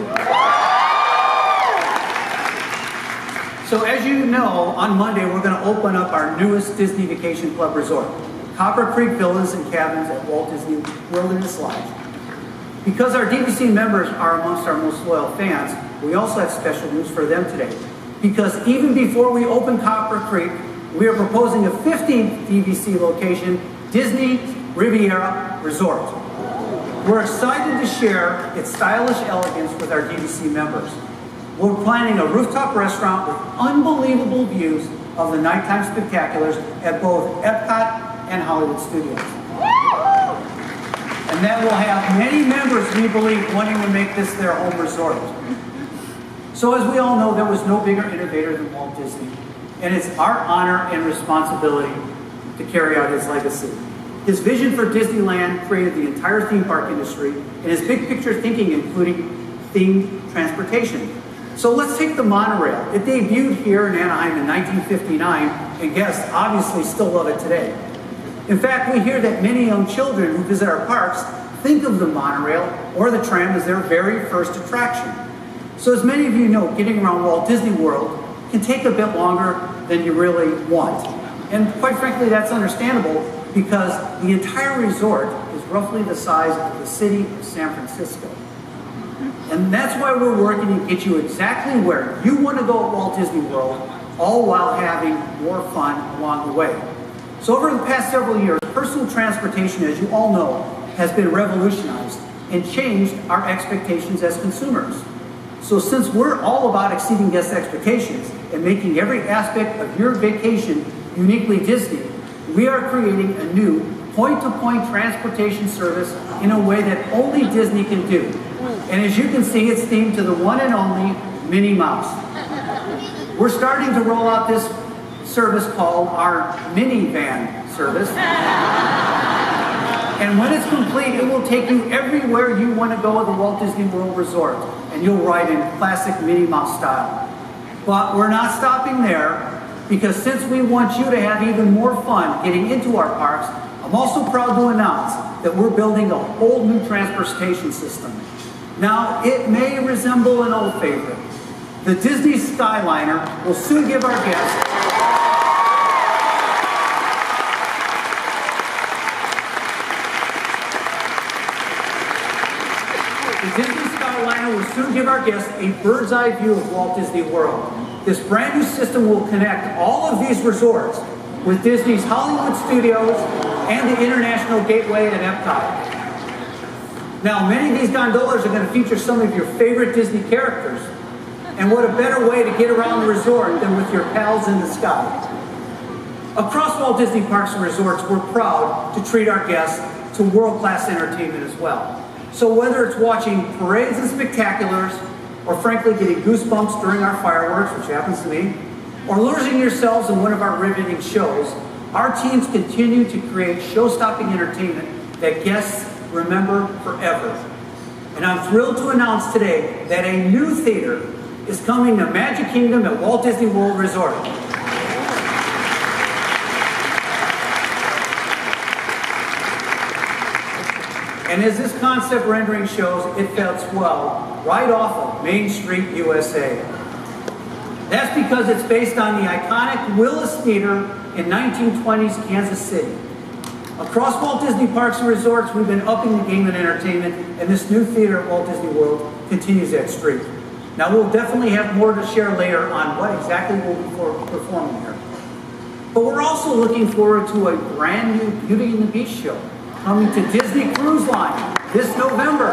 So as you know, on Monday we're going to open up our newest Disney Vacation Club resort, Copper Creek Villas and Cabins at Walt Disney Wilderness Lodge. Because our DVC members are amongst our most loyal fans, we also have special news for them today. Because even before we open Copper Creek, we are proposing a 15th DVC location, Disney Riviera Resort. We're excited to share its stylish elegance with our DVC members. We're planning a rooftop restaurant with unbelievable views of the nighttime spectaculars at both Epcot and Hollywood Studios. And that will have many members, we believe, wanting to make this their home resort. So as we all know, there was no bigger innovator than Walt Disney. And it's our honor and responsibility to carry out his legacy. His vision for Disneyland created the entire theme park industry, and his big picture thinking including themed transportation. So let's take the monorail. It debuted here in Anaheim in 1959, and guests obviously still love it today. In fact, we hear that many young children who visit our parks think of the monorail or the tram as their very first attraction. So as many of you know, getting around Walt Disney World can take a bit longer than you really want. And quite frankly, that's understandable because the entire resort is roughly the size of the city of San Francisco. And that's why we're working to get you exactly where you want to go at Walt Disney World, all while having more fun along the way. So over the past several years, personal transportation, as you all know, has been revolutionized and changed our expectations as consumers. So since we're all about exceeding guest expectations and making every aspect of your vacation uniquely Disney, we are creating a new point-to-point transportation service in a way that only Disney can do. And as you can see, it's themed to the one and only Minnie Mouse. We're starting to roll out this service called our minivan service. And when it's complete, it will take you everywhere you want to go at the Walt Disney World Resort. And you'll ride in classic Minnie Mouse style. But we're not stopping there, because since we want you to have even more fun getting into our parks, I'm also proud to announce that we're building a whole new transportation system. Now, it may resemble an old favorite. The Disney Skyliner will soon give our guests a bird's eye view of Walt Disney World. This brand new system will connect all of these resorts with Disney's Hollywood Studios and the International Gateway at Epcot. Now, many of these gondolas are going to feature some of your favorite Disney characters. And what a better way to get around the resort than with your pals in the sky. Across Walt Disney Parks and Resorts, we're proud to treat our guests to world-class entertainment as well. So whether it's watching parades and spectaculars, or frankly getting goosebumps during our fireworks, which happens to me, or losing yourselves in one of our riveting shows, our teams continue to create show-stopping entertainment that guests remember forever. And I'm thrilled to announce today that a new theater is coming to Magic Kingdom at Walt Disney World Resort. And as this concept rendering shows, it fits well right off of Main Street, USA. That's because it's based on the iconic Willis Theater in 1920s Kansas City. Across Walt Disney Parks and Resorts, we've been upping the game in entertainment, and this new theater at Walt Disney World continues that streak. Now, we'll definitely have more to share later on what exactly we'll be performing here. But we're also looking forward to a brand new Beauty and the Beast show coming to Disney Cruise Line this November.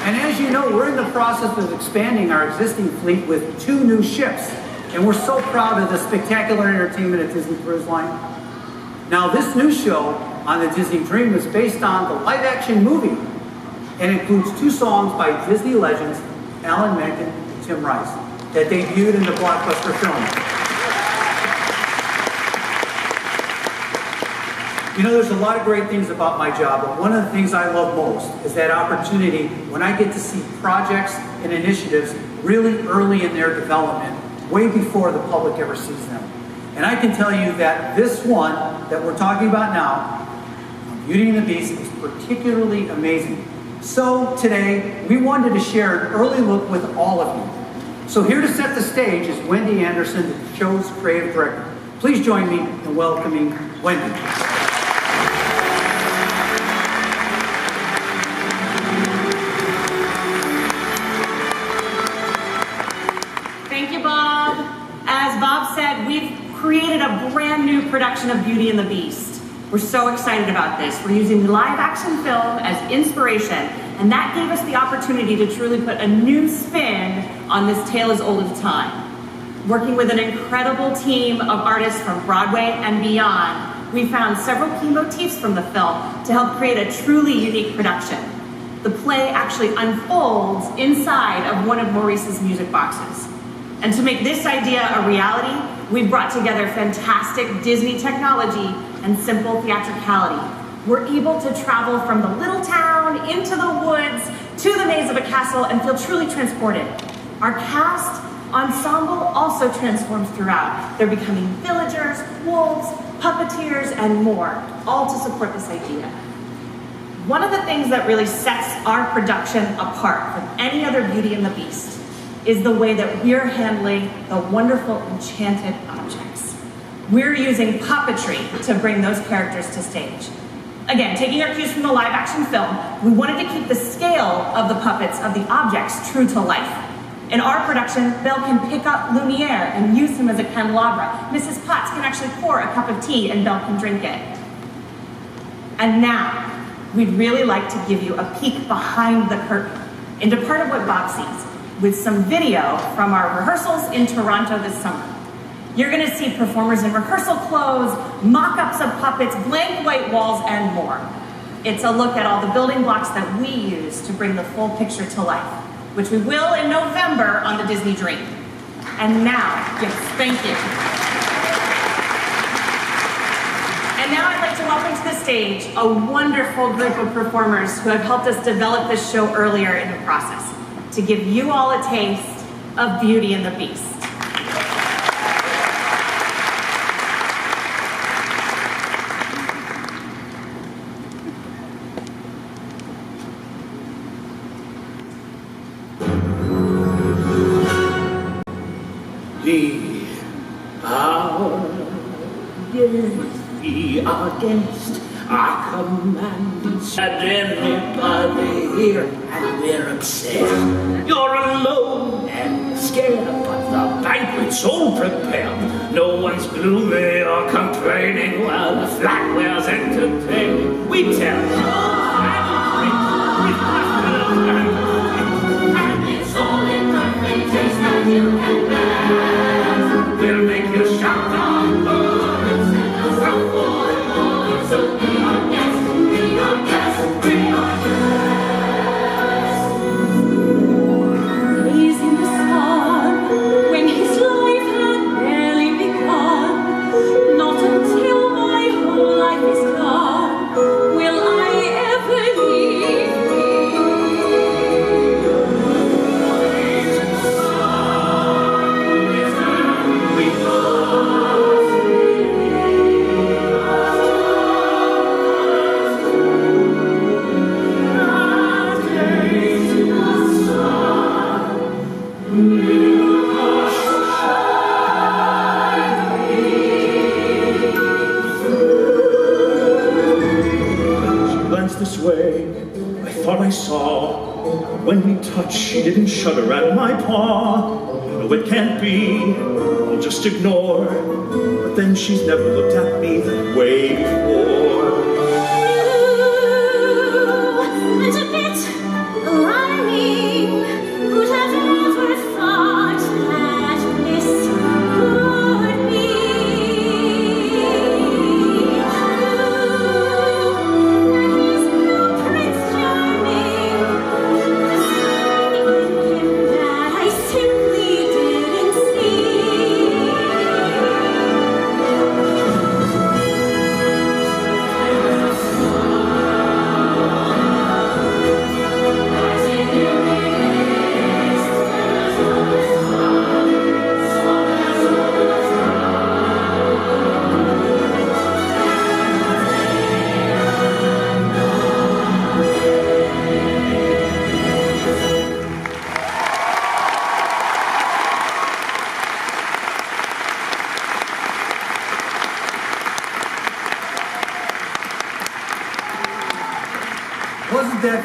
And as you know, we're in the process of expanding our existing fleet with 2 new ships. And we're so proud of the spectacular entertainment at Disney Cruise Line. Now, this new show on the Disney Dream is based on the live-action movie and includes 2 songs by Disney legends Alan Menken and Tim Rice that debuted in the blockbuster film. You know, there's a lot of great things about my job, but one of the things I love most is that opportunity when I get to see projects and initiatives really early in their development, way before the public ever sees them. And I can tell you that this one that we're talking about now, Beauty and the Beast, is particularly amazing. So today, we wanted to share an early look with all of you. So here to set the stage is Wendy Anderson, the show's creative director. Please join me in welcoming Wendy. Thank you, Bob. As Bob said, we've created a brand new production of Beauty and the Beast. We're so excited about this. We're using the live action film as inspiration, and that gave us the opportunity to truly put a new spin on this tale as old as time. Working with an incredible team of artists from Broadway and beyond, we found several key motifs from the film to help create a truly unique production. The play actually unfolds inside of one of Maurice's music boxes. And to make this idea a reality, we've brought together fantastic Disney technology and simple theatricality. We're able to travel from the little town into the woods to the maze of a castle and feel truly transported. Our cast ensemble also transforms throughout. They're becoming villagers, wolves, puppeteers, and more, all to support this idea. One of the things that really sets our production apart from any other Beauty and the Beast is the way that we're handling the wonderful enchanted objects. We're using puppetry to bring those characters to stage. Again, taking our cues from the live action film, we wanted to keep the scale of the puppets of the objects true to life. In our production, Belle can pick up Lumiere and use him as a candelabra. Mrs. Potts can actually pour a cup of tea and Belle can drink it. And now, we'd really like to give you a peek behind the curtain into part of what Bob sees, with some video from our rehearsals in Toronto this summer. You're gonna see performers in rehearsal clothes, mock-ups of puppets, blank white walls, and more. It's a look at all the building blocks that we use to bring the full picture to life, which we will in November on the Disney Dream. And now, yes, thank you. And now I'd like to welcome to the stage a wonderful group of performers who have helped us develop this show earlier in the process, to give you all a taste of Beauty and the Beast. Be our guest. I command each and anybody here, and we're obsessed. You're alone and scared, but the banquet's all prepared. No one's gloomy or complaining while the flatware's entertaining. We tell you, and it's all in perfect taste that you can bear. We'll make you shout on birds and a softball and more. So be our guest, be our guest, be our guest. He's in the sun when his life had barely begun. Not until my whole life is gone will I ever leave thee. He's in the sun, with him we this way, I thought I saw. When we touched, she didn't shudder at my paw. No, it can't be, I'll just ignore. But then she's never looked at me that way before. And a bit grimy.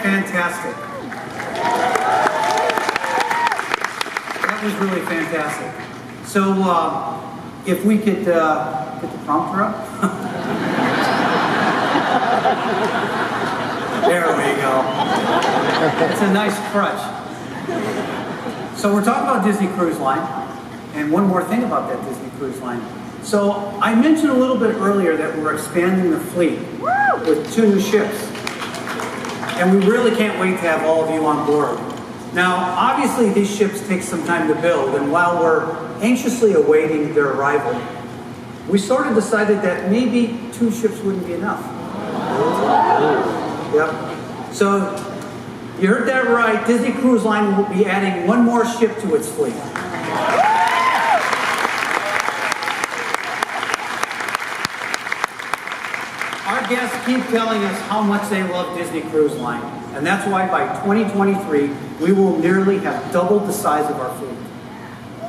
fantastic. That was really fantastic. So, if we could get the prompter up. There we go. It's a nice crutch. So we're talking about Disney Cruise Line, and one more thing about that Disney Cruise Line. So I mentioned a little bit earlier that we're expanding the fleet with 2 new ships, and we really can't wait to have all of you on board. Now, obviously these ships take some time to build, and while we're anxiously awaiting their arrival, we sort of decided that maybe 2 ships wouldn't be enough. Yep. So, you heard that right. Disney Cruise Line will be adding 1 more ship to its fleet. Our guests keep telling us how much they love Disney Cruise Line, and that's why by 2023, we will nearly have doubled the size of our fleet.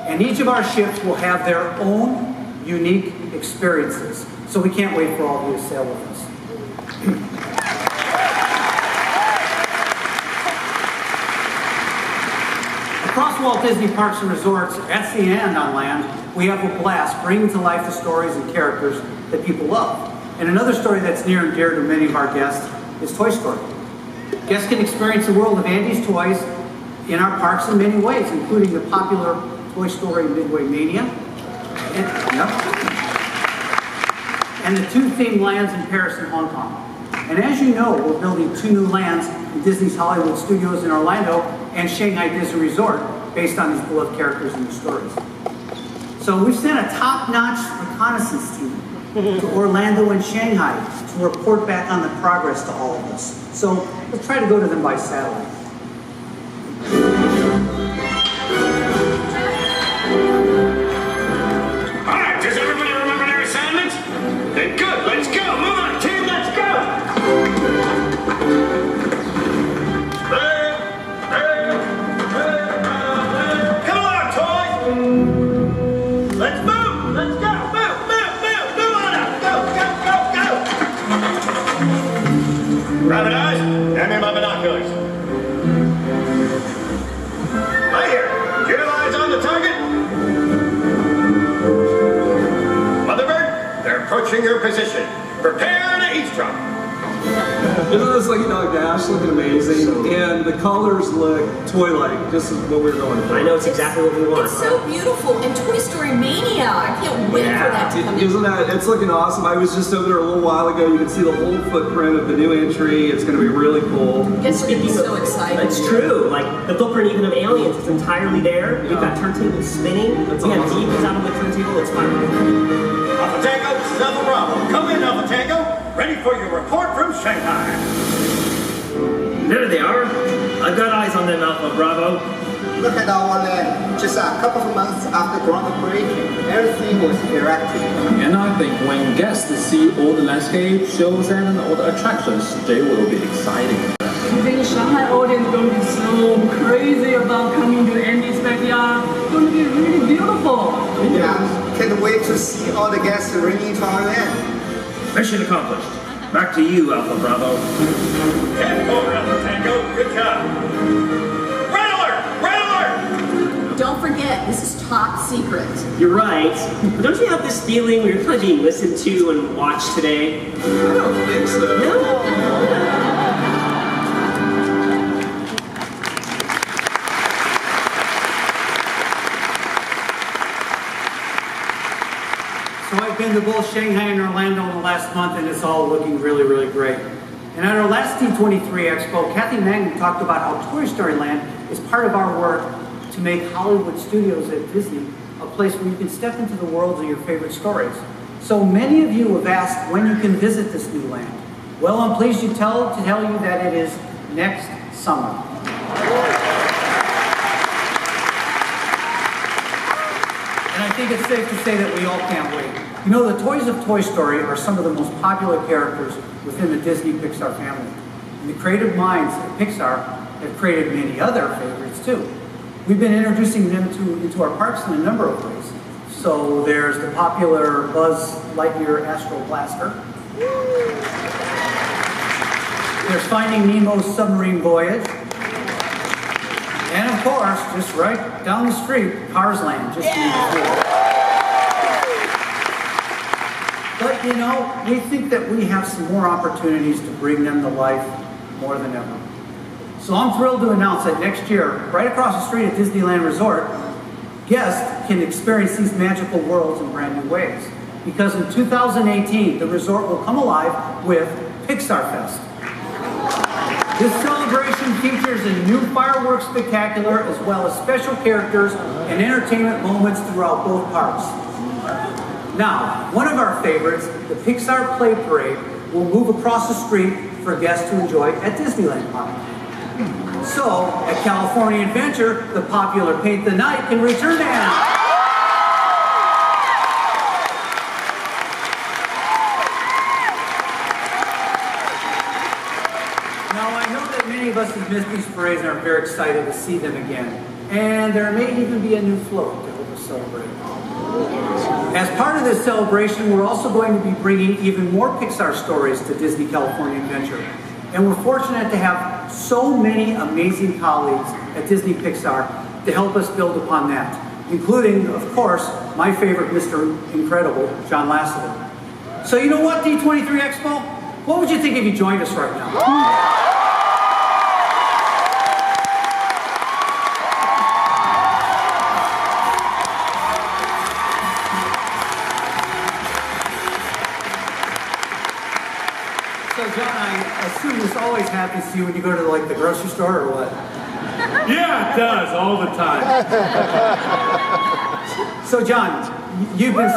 And each of our ships will have their own unique experiences. So we can't wait for all of you to sail with us. Across Walt Disney Parks and Resorts, at sea and on land, we have a blast bringing to life the stories and characters that people love. And another story that's near and dear to many of our guests is Toy Story. Guests can experience the world of Andy's toys in our parks in many ways, including the popular Toy Story Midway Mania, and the 2 themed lands in Paris and Hong Kong. And as you know, we're building 2 new lands in Disney's Hollywood Studios in Orlando and Shanghai Disney Resort based on these beloved characters and the stories. So we've sent a top-notch reconnaissance team to Orlando and Shanghai to report back on the progress to all of this. So we'll try to go to them by satellite. All right, does everybody remember their assignments? Then good, let's go. Move on, team, let's go. Come on, toys. Let's move. Let's go. Move on up. Go. Rabbit eyes, hand me my binoculars. Right here. Get your eyes on the target. Motherbird, they're approaching your position. Prepare to eavesdrop. Isn't this like Dog Dash looking amazing? And the colors look toy-like, just as what we were going for. I know it's exactly what we want. It's so beautiful, and Toy Story Mania. I can't wait for that to come in. Isn't that, it's looking awesome. I was just over there a little while ago. You can see the whole footprint of the new entry. It's going to be really cool. Guess we're gonna be so excited. That's true. Like the footprint even of Aliens is entirely there. We've got turntables spinning. That's we have awesome. DJs out on the turntable. It's fun. Alpha Tango, this is Alpha Bravo. Come in, Alpha Tango. Ready for your report from Shanghai. There they are. I've got eyes on them, Alpha Bravo. Look at our land. Just a couple of months after groundbreaking, everything was erected. And I think when guests see all the landscape shows and all the attractions, they will be excited. I think the Shanghai audience is going to be so crazy about coming to Andy's backyard. It's going to be really beautiful. Yeah, can't wait to see all the guests ringing to our land. Mission accomplished. Back to you, Alpha Bravo. Head over, Alpha Tango. Good job. Red alert! Red alert! Don't forget, this is top secret. You're right. But don't you have this feeling we're kind of being listened to and watched today? I don't think so. No? So I've been to both Shanghai and Orlando in the last month, and it's all looking really, really great. And at our last D23 Expo, Kathy Magnan talked about how Toy Story Land is part of our work to make Hollywood Studios at Disney a place where you can step into the worlds of your favorite stories. So many of you have asked when you can visit this new land. Well, I'm pleased to tell you that it is next summer. And I think it's safe to say that we all can't wait. You know, the toys of Toy Story are some of the most popular characters within the Disney Pixar family. And the creative minds at Pixar have created many other favorites too. We've been introducing them into our parks in a number of ways. So there's the popular Buzz Lightyear Astro Blaster. There's Finding Nemo's Submarine Voyage. And of course, just right down the street, Cars Land, just But you know, we think that we have some more opportunities to bring them to life more than ever. So I'm thrilled to announce that next year, right across the street at Disneyland Resort, guests can experience these magical worlds in brand new ways. Because in 2018, the resort will come alive with Pixar Fest. This celebration features a new fireworks spectacular as well as special characters and entertainment moments throughout both parks. Now, one of our favorites, the Pixar Play Parade, will move across the street for guests to enjoy at Disneyland Park. So, at California Adventure, the popular Paint the Night can return to Anaheim. Now, I know that many of us have missed these parades and are very excited to see them again. And there may even be a new float to help us celebrate. As part of this celebration, we're also going to be bringing even more Pixar stories to Disney California Adventure. And we're fortunate to have so many amazing colleagues at Disney Pixar to help us build upon that, including, of course, my favorite Mr. Incredible, John Lasseter. So you know what, D23 Expo? What would you think if you joined us right now? So John, I assume this always happens to you when you go to like the grocery store or what? Yeah, it does, all the time. So John, you've been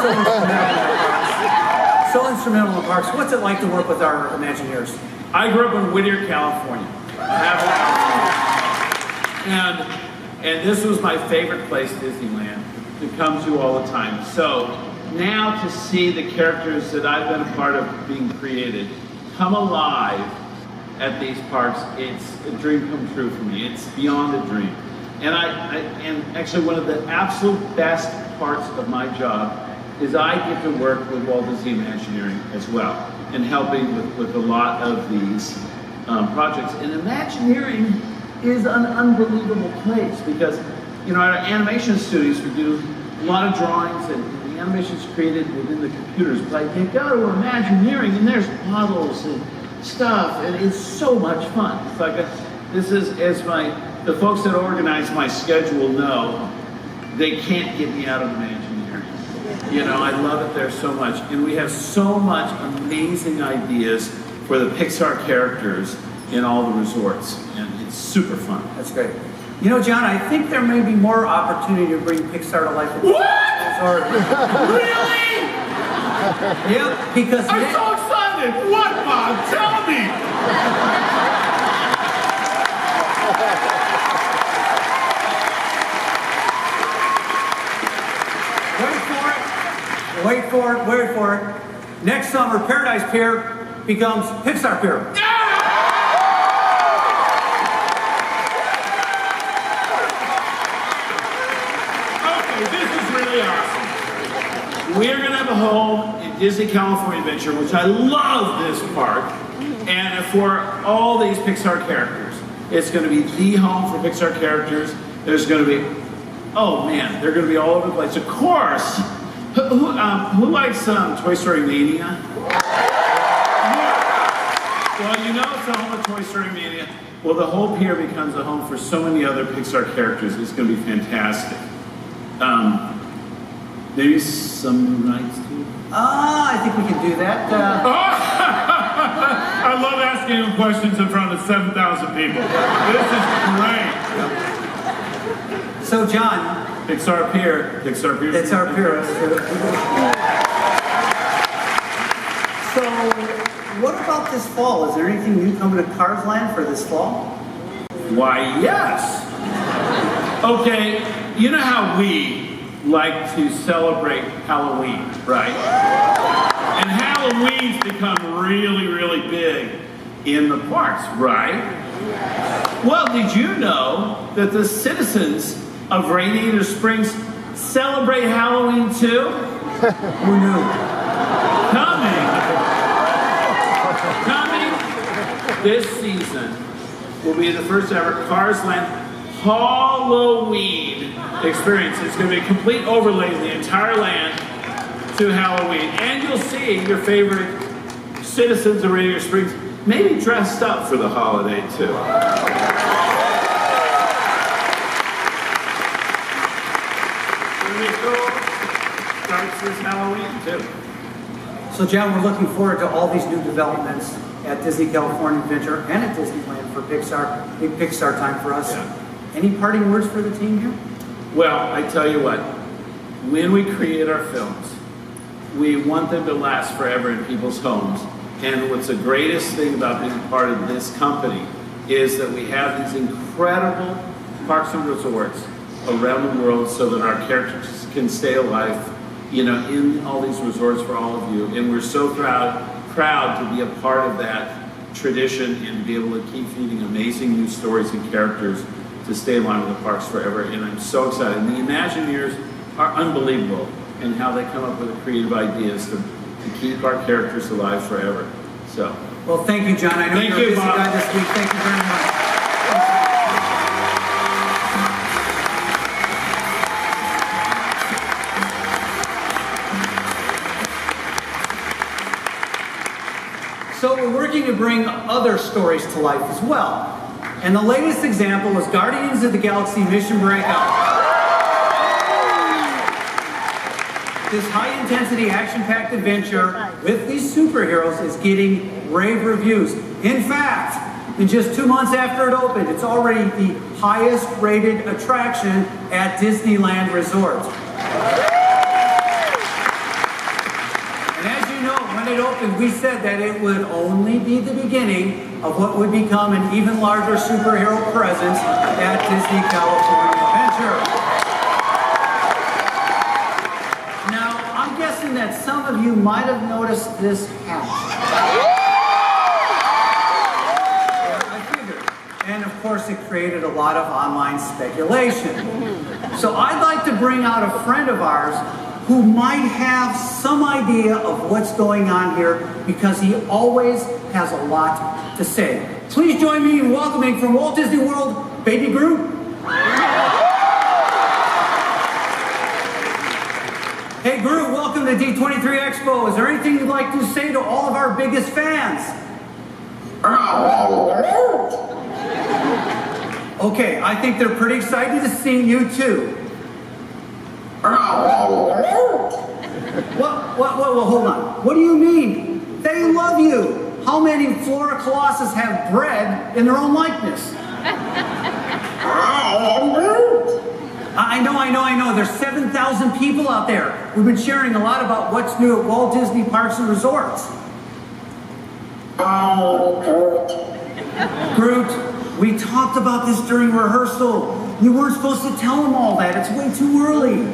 so instrumental in the parks. What's it like to work with our Imagineers? I grew up in Whittier, California. And this was my favorite place, Disneyland, to come to all the time. So now to see the characters that I've been a part of being created come alive at these parks, it's a dream come true for me. It's beyond a dream. And and actually one of the absolute best parts of my job is I get to work with Walt Disney Imagineering as well, and helping with a lot of these projects. And Imagineering is an unbelievable place because, you know, at our animation studios we do a lot of drawings and the animation's created within the computers, but you go to Imagineering and there's models and stuff, and it's so much fun. It's like this is, as the folks that organize my schedule know, they can't get me out of Imagineering. You know, I love it there so much, and we have so much amazing ideas for the Pixar characters in all the resorts, and it's super fun. That's great. You know, John, I think there may be more opportunity to bring Pixar to life. What? Really? Yep, because I'm so excited. What, Bob? Tell me. Wait for it. Next summer, Paradise Pier becomes Pixar Pier. Okay, this is really awesome. We're going to have a home in Disney California Adventure, which I love this park, and for all these Pixar characters. It's going to be the home for Pixar characters. There's going to be, oh man, they're going to be all over the place. Of course. Who likes Toy Story Mania? Yeah. Well, you know it's the home of Toy Story Mania. Well, the whole pier becomes a home for so many other Pixar characters. It's going to be fantastic. Maybe some rides too? I think we can do that. I love asking you questions in front of 7,000 people. This is great. So, John. Pixar Pier. Pixar Pier. So, what about this fall? Is there anything new coming to Cars Land for this fall? Why, yes. Okay, you know how we like to celebrate Halloween, right? And Halloween's become really, really big in the parks, right? Well, did you know that the citizens of Radiator Springs celebrate Halloween too? Who knew? Coming this season will be the first ever Cars Land Halloween experience. It's going to be a complete overlay of the entire land to Halloween. And you'll see your favorite citizens of Radiator Springs maybe dressed up for the holiday too. Really cool. Starts this Halloween too. So John, we're looking forward to all these new developments at Disney California Adventure and at Disneyland for Pixar. Big Pixar time for us. Yeah. Any parting words for the team here? Well, I tell you what, when we create our films, we want them to last forever in people's homes. And what's the greatest thing about being part of this company is that we have these incredible parks and resorts around the world so that our characters can stay alive, you know, in all these resorts for all of you. And we're so proud to be a part of that tradition and be able to keep feeding amazing new stories and characters to stay alive in the parks forever. And I'm so excited. And the Imagineers are unbelievable in how they come up with the creative ideas to keep our characters alive forever. So, well, thank you, John. I know you're a busy guy this week. Thank you very much. So we're working to bring other stories to life as well. And the latest example is Guardians of the Galaxy Mission Breakout. This high-intensity, action-packed adventure with these superheroes is getting rave reviews. In fact, in just 2 months after it opened, it's already the highest-rated attraction at Disneyland Resort. And as you know, when it opened, we said that it would only be the beginning of what would become an even larger superhero presence at Disney California Adventure. That some of you might have noticed this hat. Yeah, I figured. And of course it created a lot of online speculation. So I'd like to bring out a friend of ours who might have some idea of what's going on here because he always has a lot to say. Please join me in welcoming from Walt Disney World, Baby Groot. Hey Groot, welcome to D23 Expo. Is there anything you'd like to say to all of our biggest fans? Okay, I think they're pretty excited to see you too. Well, hold on. What do you mean? They love you. How many Flora Colossus have bread in their own likeness? I know. There's 7,000 people out there. We've been sharing a lot about what's new at Walt Disney Parks and Resorts. Groot, we talked about this during rehearsal. You weren't supposed to tell them all that. It's way too early.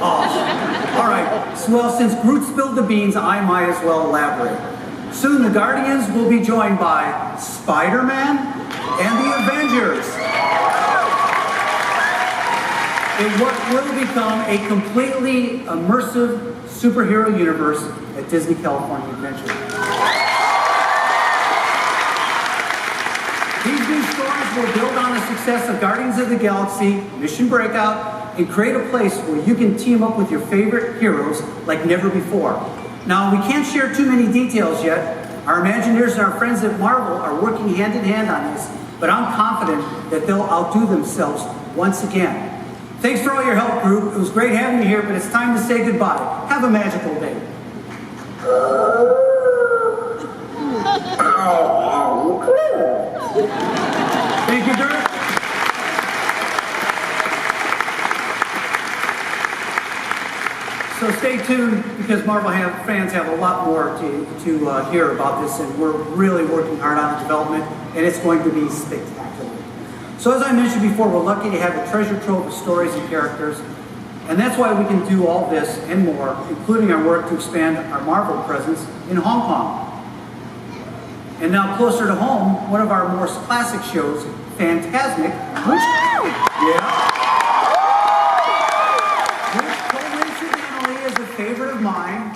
Oh, all right. Well, since Groot spilled the beans, I might as well elaborate. Soon the Guardians will be joined by Spider-Man and the Avengers in what will become a completely immersive superhero universe at Disney California Adventure. These new stories will build on the success of Guardians of the Galaxy, Mission Breakout, and create a place where you can team up with your favorite heroes like never before. Now, we can't share too many details yet. Our Imagineers and our friends at Marvel are working hand in hand on this, but I'm confident that they'll outdo themselves once again. Thanks for all your help, Groot. It was great having you here, but it's time to say goodbye. Have a magical day. Thank you, Groot. So stay tuned because Marvel fans have a lot more to hear about this, and we're really working hard on the development, and it's going to be spectacular. So as I mentioned before, we're lucky to have a treasure trove of stories and characters, and that's why we can do all this and more, including our work to expand our Marvel presence in Hong Kong. And now closer to home, one of our more classic shows, Fantasmic, which coincidentally is a favorite of mine.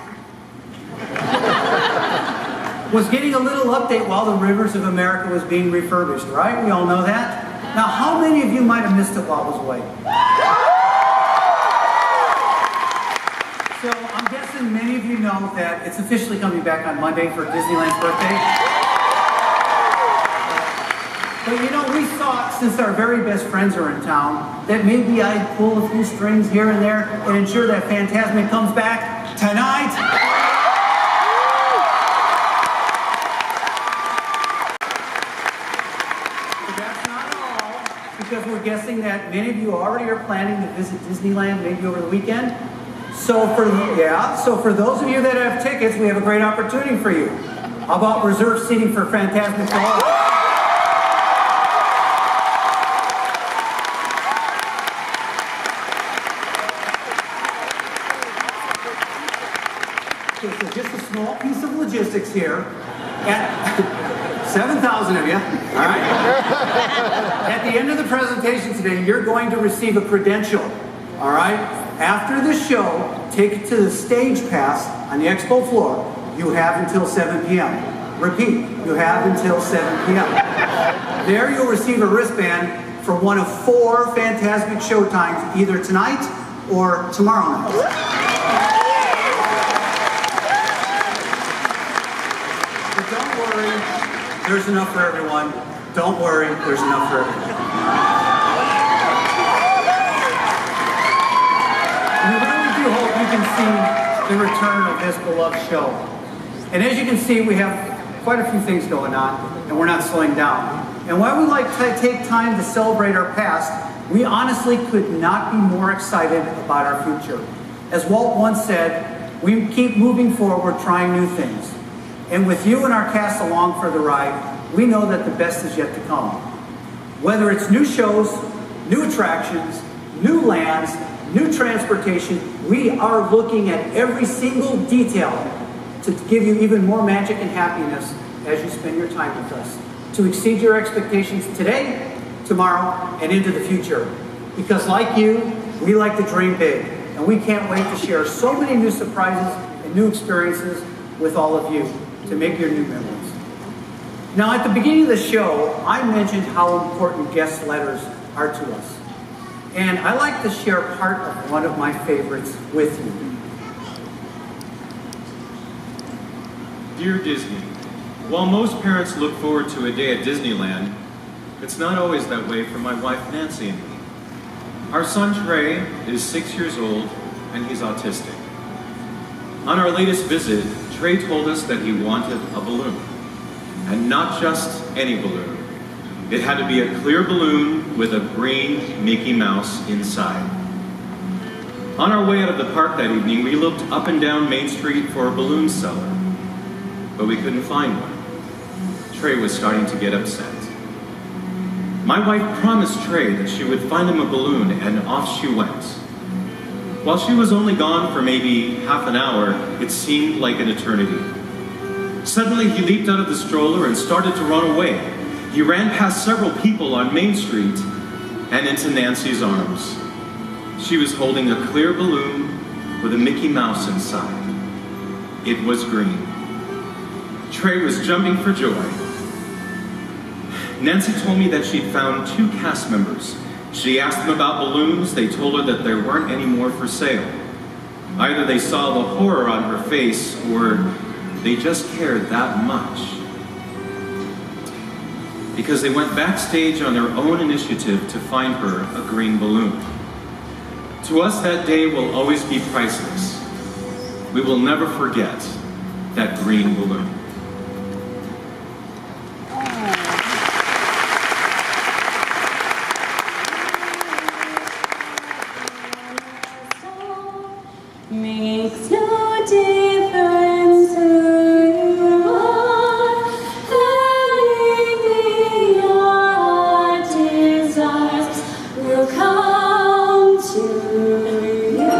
was getting a little update while the Rivers of America was being refurbished, right? We all know that. Now, how many of you might have missed it while it was away? So I'm guessing many of you know that it's officially coming back on Monday for Disneyland's birthday. But you know, we thought, since our very best friends are in town, that maybe I'd pull a few strings here and there and ensure that Fantasmic comes back tonight. But that's not all, because we're guessing that many of you already are planning to visit Disneyland maybe over the weekend. So for those of you that have tickets, we have a great opportunity for you. How about reserved seating for Fantasmic Ball? So just a small piece of logistics here. At 7,000 of you, all right? At the end of the presentation today, you're going to receive a credential, all right? After the show, take it to the stage pass on the expo floor. You have until 7 p.m. Repeat, you have until 7 p.m. There you'll receive a wristband for one of 4 Fantasmic show times, either tonight or tomorrow night. But don't worry, there's enough for everyone. Don't worry, there's enough for everyone. We really do hope you can see the return of this beloved show. And as you can see, we have quite a few things going on, and we're not slowing down. And while we like to take time to celebrate our past, we honestly could not be more excited about our future. As Walt once said, we keep moving forward, trying new things. And with you and our cast along for the ride, we know that the best is yet to come. Whether it's new shows, new attractions, new lands, new transportation, we are looking at every single detail to give you even more magic and happiness as you spend your time with us, to exceed your expectations today, tomorrow, and into the future. Because like you, we like to dream big, and we can't wait to share so many new surprises and new experiences with all of you to make your new memories. Now, at the beginning of the show, I mentioned how important guest letters are to us. And I like to share part of one of my favorites with you. Dear Disney, while most parents look forward to a day at Disneyland, it's not always that way for my wife Nancy and me. Our son Trey is 6 years old and he's autistic. On our latest visit, Trey told us that he wanted a balloon. And not just any balloon. It had to be a clear balloon with a green Mickey Mouse inside. On our way out of the park that evening, we looked up and down Main Street for a balloon seller, but we couldn't find one. Trey was starting to get upset. My wife promised Trey that she would find him a balloon, and off she went. While she was only gone for maybe half an hour, it seemed like an eternity. Suddenly, he leaped out of the stroller and started to run away. He ran past several people on Main Street and into Nancy's arms. She was holding a clear balloon with a Mickey Mouse inside. It was green. Trey was jumping for joy. Nancy told me that she'd found 2 cast members. She asked them about balloons. They told her that there weren't any more for sale. Either they saw the horror on her face or they just cared that much. Because they went backstage on their own initiative to find her a green balloon. To us, that day will always be priceless. We will never forget that green balloon. Makes no difference who you are, anything your desires will come to you.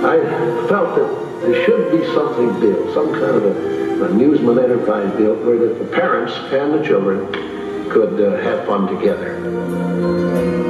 I felt that there should be something built, some kind of an amusement enterprise built where the parents and the children could have fun together.